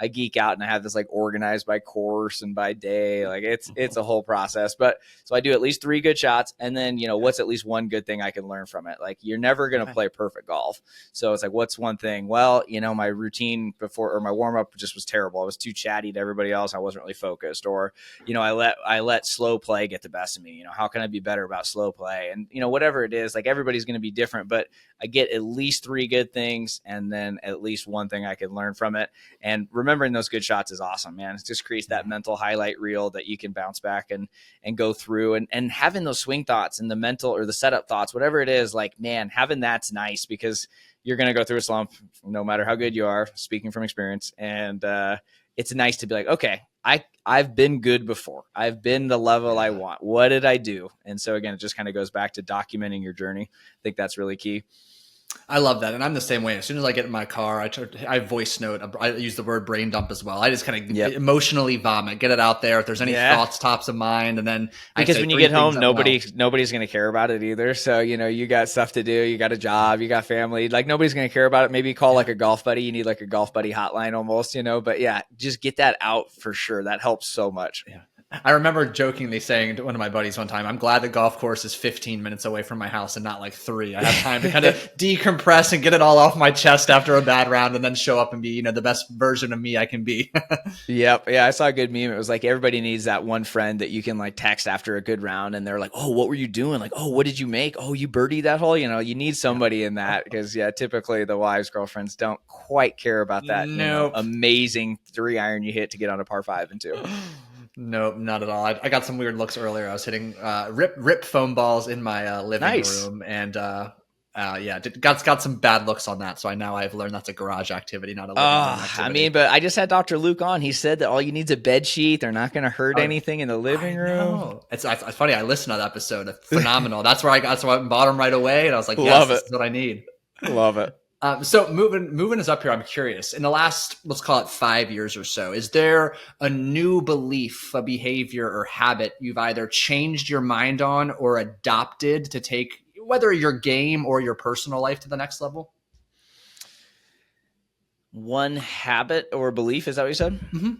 I geek out and I have this like organized by course and by day. Like it's a whole process. But so I do at least 3 good shots. And then, what's at least one good thing I can learn from it? Like you're never going to play perfect golf. So it's like, what's one thing? Well, my routine before, or my warm up just was terrible. I was too chatty to everybody else. I wasn't really focused, or, I let slow play get the best of me. How can I be better about slow play? And, whatever it is, like everybody's going to be different, but I get at least 3 good things and then at least one thing I can learn from it. And remembering those good shots is awesome, man. It just creates that mental highlight reel that you can bounce back and go through, and having those swing thoughts and the mental or the setup thoughts, whatever it is, like, man, having that's nice, because you're going to go through a slump no matter how good you are, speaking from experience. And it's nice to be like, okay, I've been good before. I've been the level I want. What did I do? And so again, it just kind of goes back to documenting your journey. I think that's really key. I love that. And I'm the same way. As soon as I get in my car, I voice note. I use the word brain dump as well. I just kind of emotionally vomit, get it out there. If there's any thoughts tops of mind, and then because when you get home, nobody's going to care about it either. So, you got stuff to do, you got a job, you got family, like nobody's going to care about it. Maybe call like a golf buddy. You need like a golf buddy hotline almost, but yeah, just get that out for sure. That helps so much. Yeah. I remember jokingly saying to one of my buddies one time, I'm glad the golf course is 15 minutes away from my house and not like 3. I have time to kind of decompress and get it all off my chest after a bad round, and then show up and be, the best version of me I can be. Yep. Yeah. I saw a good meme. It was like, everybody needs that one friend that you can like text after a good round, and they're like, oh, what were you doing? Like, oh, what did you make? Oh, you birdied that hole. You need somebody in that, because typically the wives, girlfriends don't quite care about that. Nope. Amazing 3-iron you hit to get on a par 5 and 2. Nope, not at all. I got some weird looks earlier. I was hitting rip foam balls in my living room, and got some bad looks on that. So I've learned that's a garage activity, not a living room activity. I mean, but I just had Dr. Luke on. He said that all you need is a bed sheet. They're not going to hurt anything in the living room. It's funny. I listened to that episode. It's phenomenal. That's where I got. So I bought them right away, and I was like, yes, this is what I need. Love it. So moving us up here, I'm curious. In the last, let's call it 5 years or so, is there a new belief, a behavior, or habit you've either changed your mind on or adopted to take whether your game or your personal life to the next level? One habit or belief, is that what you said? Mm-hmm.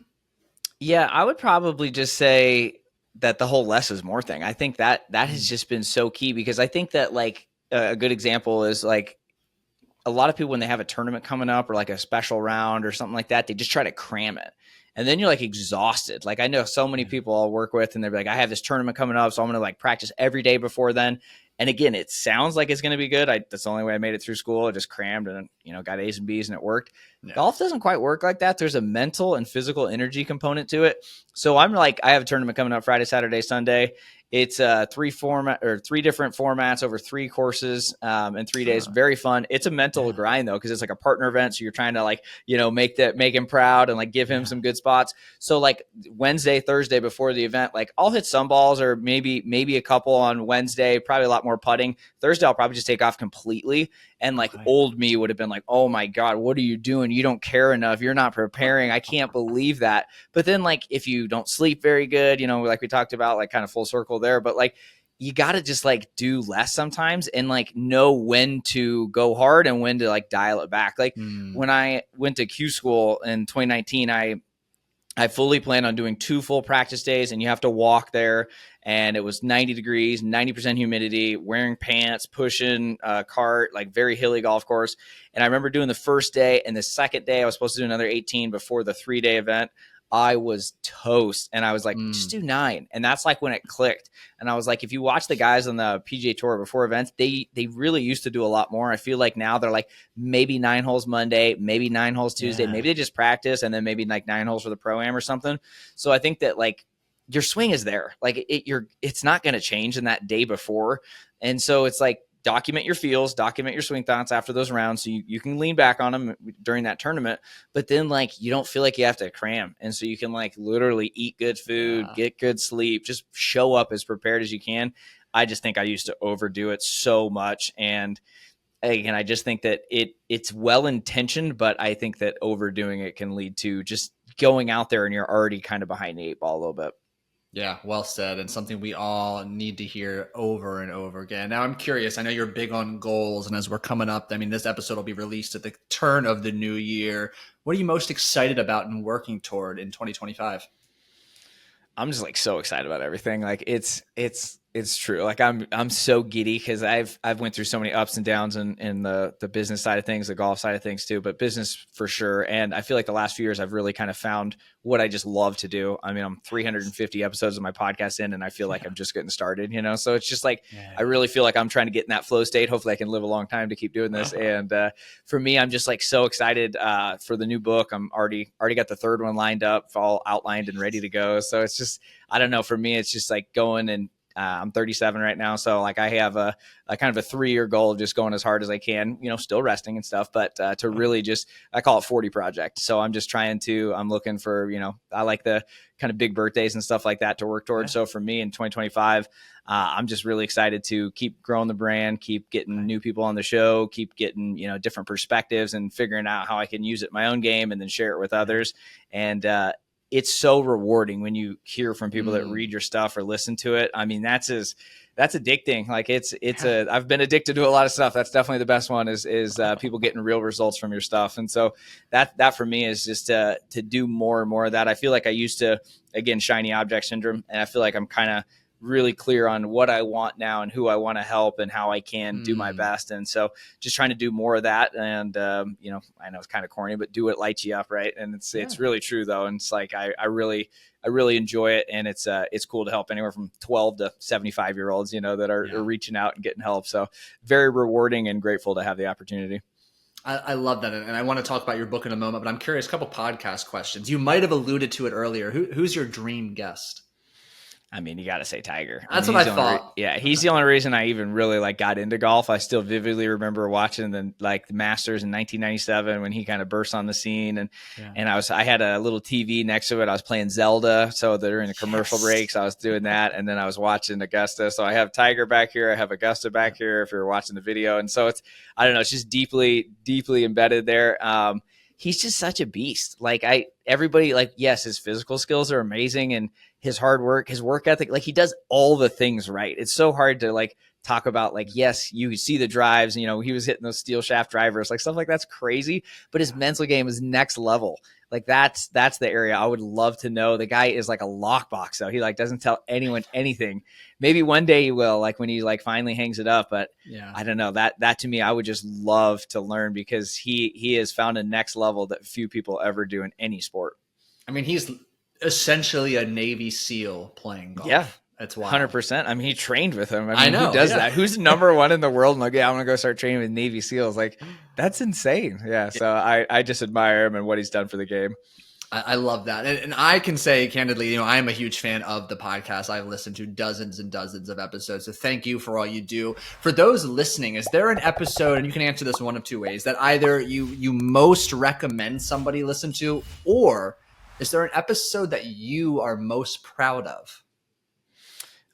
Yeah, I would probably just say that the whole less is more thing. I think that has just been so key, because I think that like a good example is like, a lot of people, when they have a tournament coming up or like a special round or something like that, they just try to cram it. And then you're like exhausted. Like I know so many people I'll work with, and they're like, I have this tournament coming up, so I'm going to like practice every day before then. And again, it sounds like it's going to be good. That's the only way I made it through school. I just crammed and, got A's and B's, and it worked. Yeah. Golf doesn't quite work like that. There's a mental and physical energy component to it. So I'm like, I have a tournament coming up Friday, Saturday, Sunday. It's 3 different formats over 3 courses in 3 days. Very fun. It's a mental grind though, because it's like a partner event. So you're trying to like, make him proud and like give him some good spots. So like Wednesday, Thursday before the event, like I'll hit some balls, or maybe a couple on Wednesday, probably a lot more putting. Thursday, I'll probably just take off completely. And like old me would have been like, oh my God, what are you doing? You don't care enough. You're not preparing. I can't believe that. But then like, if you don't sleep very good, like we talked about, like kind of full circle there, but like you got to just like do less sometimes and like know when to go hard and when to like dial it back. Like when I went to Q school in 2019, I fully planned on doing 2 full practice days, and you have to walk there. And it was 90 degrees, 90% humidity, wearing pants, pushing a cart, like very hilly golf course. And I remember doing the first day, and the second day I was supposed to do another 18 before the 3-day event. I was toast, and I was like, just do 9. And that's like when it clicked. And I was like, if you watch the guys on the PGA Tour before events, they really used to do a lot more. I feel like now they're like maybe 9 holes Monday, maybe 9 holes Tuesday, maybe they just practice, and then maybe like 9 holes for the pro-am or something. So I think that like your swing is there. Like it's not going to change in that day before. And so it's like, document your feels, document your swing thoughts after those rounds so you can lean back on them during that tournament, but then like you don't feel like you have to cram. And so you can like literally eat good food, get good sleep, just show up as prepared as you can. I just think I used to overdo it so much. And again, I just think that it's well-intentioned, but I think that overdoing it can lead to just going out there and you're already kind of behind the 8 ball a little bit. Yeah, well said, and something we all need to hear over and over again. Now, I'm curious. I know you're big on goals, and as we're coming up, I mean, this episode will be released at the turn of the new year. What are you most excited about and working toward in 2025? I'm just like so excited about everything. Like it's true. Like I'm so giddy because I've went through so many ups and downs in the business side of things, the golf side of things too, but business for sure. And I feel like the last few years I've really kind of found what I just love to do. I mean, I'm 350 episodes of my podcast in, and I feel like I'm just getting started, you know? So it's just like, I really feel like I'm trying to get in that flow state. Hopefully I can live a long time to keep doing this. And for me, I'm just like so excited for the new book. I'm already got the 3rd one lined up, all outlined and ready to go. So it's just, I don't know, for me, it's just like going and I'm 37 right now. So like I have a kind of a 3-year goal of just going as hard as I can, you know, still resting and stuff, but to really just, I call it 40 project. So I'm just I'm looking for, you know, I like the kind of big birthdays and stuff like that to work towards. So for me in 2025, I'm just really excited to keep growing the brand, keep getting new people on the show, keep getting, you know, different perspectives and figuring out how I can use it in my own game and then share it with others. And, it's so rewarding when you hear from people that read your stuff or listen to it. I mean, that's addicting. Like I've been addicted to a lot of stuff. That's definitely the best one is people getting real results from your stuff. And so that for me is just to do more and more of that. I feel like I used to, again, shiny object syndrome. And I feel like I'm kind of really clear on what I want now and who I want to help and how I can do my best. And so just trying to do more of that. And, you know, I know it's kind of corny, but do what lights you up. Right. And it's really true though. And it's like, I really enjoy it. And it's cool to help anywhere from 12 to 75-year-olds, you know, that are reaching out and getting help. So very rewarding and grateful to have the opportunity. I love that. And I want to talk about your book in a moment, but I'm curious, a couple podcast questions. You might've alluded to it earlier. Who's your dream guest? I mean, you got to say Tiger. That's what I thought. He's the only reason I even really like got into golf. I still vividly remember watching the Masters in 1997 when he kind of burst on the scene, and I had a little TV next to it. I was playing Zelda, so during the commercial breaks, I was doing that, and then I was watching Augusta. So I have Tiger back here, I have Augusta back here. If you're watching the video, and so it's it's just deeply embedded there. He's just such a beast. Everybody, yes, his physical skills are amazing, and his hard work, his work ethic, he does all the things right. It's so hard to talk about, yes, you see the drives, he was hitting those steel shaft drivers, stuff like that's crazy, but his mental game is next level. That's the area I would love to know. The guy is like a lockbox though. He doesn't tell anyone anything. Maybe one day he will, when he finally hangs it up, but I don't know, that to me, I would just love to learn, because he has found a next level that few people ever do in any sport. I mean, he's essentially a Navy SEAL playing golf. Yeah. That's wild. 100%. I mean, he trained with him. I know. Who does that? Who's number one in the world? I'm I want to go start training with Navy SEALs. That's insane. Yeah. So I just admire him and what he's done for the game. I love that. And I can say candidly, I am a huge fan of the podcast. I've listened to dozens and dozens of episodes. So thank you for all you do. For those listening, is there an episode, and you can answer this one of two ways, that either you most recommend somebody listen to, or is there an episode that you are most proud of?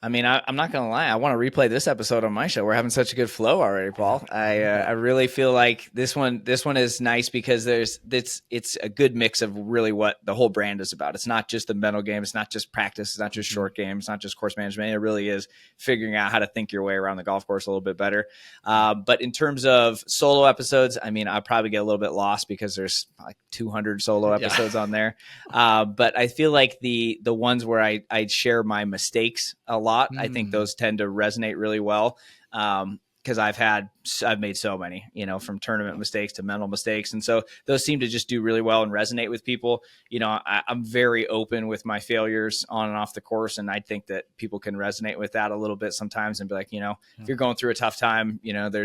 I mean, I'm not gonna lie. I want to replay this episode on my show. We're having such a good flow already, Paul. I really feel like this one is nice because it's a good mix of really what the whole brand is about. It's not just the mental game. It's not just practice. It's not just short game. It's not just course management. It really is figuring out how to think your way around the golf course a little bit better. But in terms of solo episodes, I mean, I probably get a little bit lost because there's like 200 solo episodes on there. But I feel like the ones where I share my mistakes a lot, I think those tend to resonate really well. Because I've made so many, from tournament mistakes to mental mistakes. And so those seem to just do really well and resonate with people. I'm very open with my failures on and off the course. And I think that people can resonate with that a little bit sometimes and be like, if you're going through a tough time,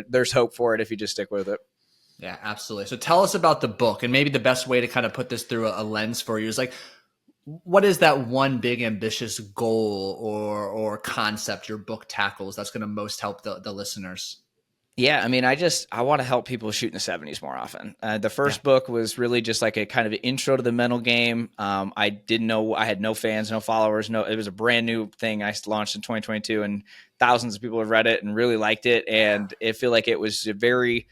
there's hope for it if you just stick with it. Yeah, absolutely. So tell us about the book, and maybe the best way to kind of put this through a lens for you is like, what is that one big ambitious goal or concept your book tackles that's going to most help the listeners? Yeah, I mean, I want to help people shoot in the 70s more often. The first book was really just like a kind of an intro to the mental game. I didn't know, I had no fans, no followers. It was a brand new thing I launched in 2022, and thousands of people have read it and really liked it. And I feel like it was very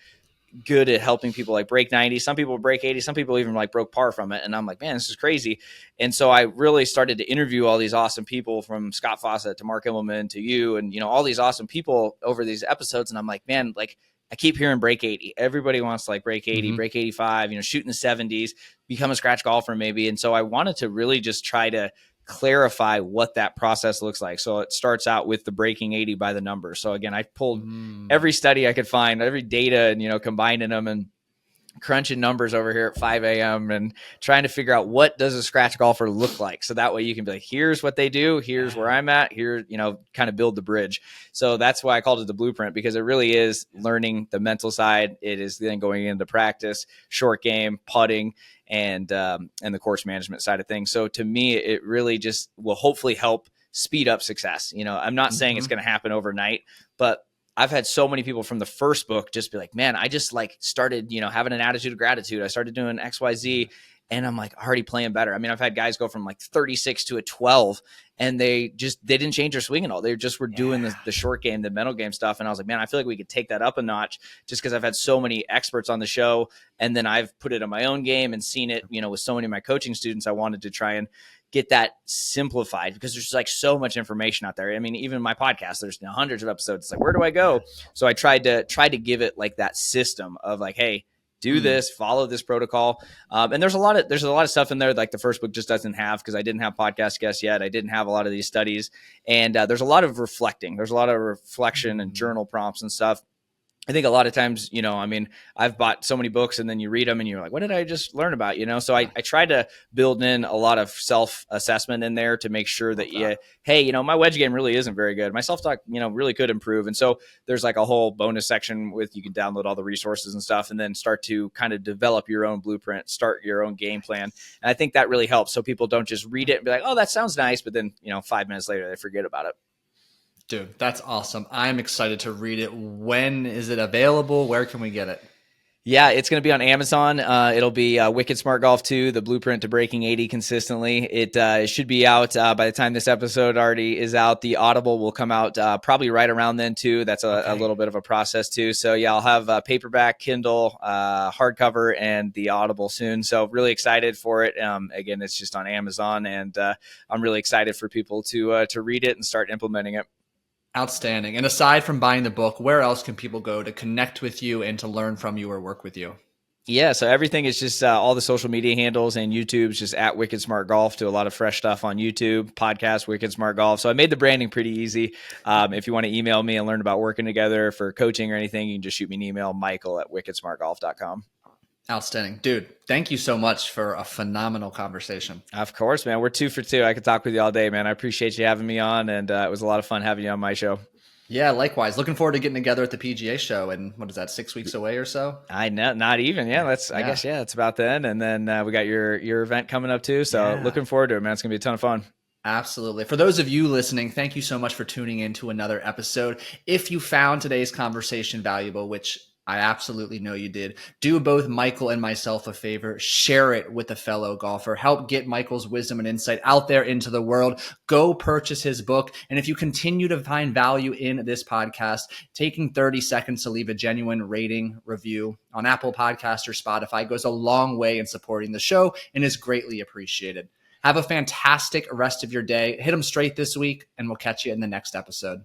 good at helping people like break 90. Some people break 80. Some people even like broke par from it. And I'm like, man, this is crazy. And so I really started to interview all these awesome people, from Scott Fawcett to Mark Immelman to you, and, all these awesome people over these episodes. And I'm like, man, like I keep hearing break 80. Everybody wants to like break 80, break 85, shoot in the 70s, become a scratch golfer maybe. And so I wanted to really just try to clarify what that process looks like. So it starts out with the breaking 80 by the numbers. So again, I pulled every study I could find, every data, and, combining them and crunching numbers over here at 5 a.m. and trying to figure out what does a scratch golfer look like. So that way you can be like, here's what they do. Here's where I'm at here, kind of build the bridge. So that's why I called it the blueprint, because it really is learning the mental side. It is then going into practice, short game, putting, and the course management side of things. So to me, it really just will hopefully help speed up success. I'm not saying it's going to happen overnight, but I've had so many people from the first book just be like, man, I just like started, having an attitude of gratitude. I started doing XYZ, and I'm like already playing better. I mean, I've had guys go from like 36 to a 12, and they didn't change their swing at all. They just were doing the short game, the mental game stuff. And I was like, man, I feel like we could take that up a notch, just because I've had so many experts on the show, and then I've put it in my own game and seen it, with so many of my coaching students. I wanted to try and get that simplified, because there's like so much information out there. I mean, even my podcast, there's hundreds of episodes. It's like, where do I go? So I tried to give it like that system of like, hey, do this, follow this protocol. And there's a lot of stuff in there like the first book just doesn't have, because I didn't have podcast guests yet. I didn't have a lot of these studies, and there's a lot of reflecting. There's a lot of reflection and journal prompts and stuff. I think a lot of times, I mean, I've bought so many books, and then you read them and you're like, what did I just learn about? So I try to build in a lot of self-assessment in there to make sure that hey, my wedge game really isn't very good. My self-talk, really could improve. And so there's like a whole bonus section with, you can download all the resources and stuff, and then start to kind of develop your own blueprint, start your own game plan. And I think that really helps. So people don't just read it and be like, oh, that sounds nice. But then, 5 minutes later, they forget about it. Dude, that's awesome. I'm excited to read it. When is it available? Where can we get it? Yeah, it's going to be on Amazon. It'll be Wicked Smart Golf 2, the blueprint to breaking 80 consistently. It should be out by the time this episode already is out. The Audible will come out probably right around then too. That's a little bit of a process too. So yeah, I'll have paperback, Kindle, hardcover, and the Audible soon. So really excited for it. Again, it's just on Amazon, and I'm really excited for people to read it and start implementing it. Outstanding. And aside from buying the book, where else can people go to connect with you and to learn from you or work with you? Yeah, so everything is just all the social media handles, and YouTube's just at Wicked Smart Golf. Do a lot of fresh stuff on YouTube, podcast, Wicked Smart Golf. So I made the branding pretty easy. If you want to email me and learn about working together for coaching or anything, you can just shoot me an email, michael@wickedsmartgolf.com. Outstanding. Dude, thank you so much for a phenomenal conversation. Of course, man. We're 2 for 2. I could talk with you all day, man. I appreciate you having me on, and it was a lot of fun having you on my show. Yeah, likewise. Looking forward to getting together at the PGA show. And what is that, 6 weeks away or so? I know, not even. Yeah, I guess, it's about then. And then we got your event coming up too. So looking forward to it, man. It's going to be a ton of fun. Absolutely. For those of you listening, thank you so much for tuning in to another episode. If you found today's conversation valuable, which I absolutely know you did. Do both Michael and myself a favor. Share it with a fellow golfer. Help get Michael's wisdom and insight out there into the world. Go purchase his book. And if you continue to find value in this podcast, taking 30 seconds to leave a genuine rating review on Apple Podcasts or Spotify goes a long way in supporting the show and is greatly appreciated. Have a fantastic rest of your day. Hit them straight this week, and we'll catch you in the next episode.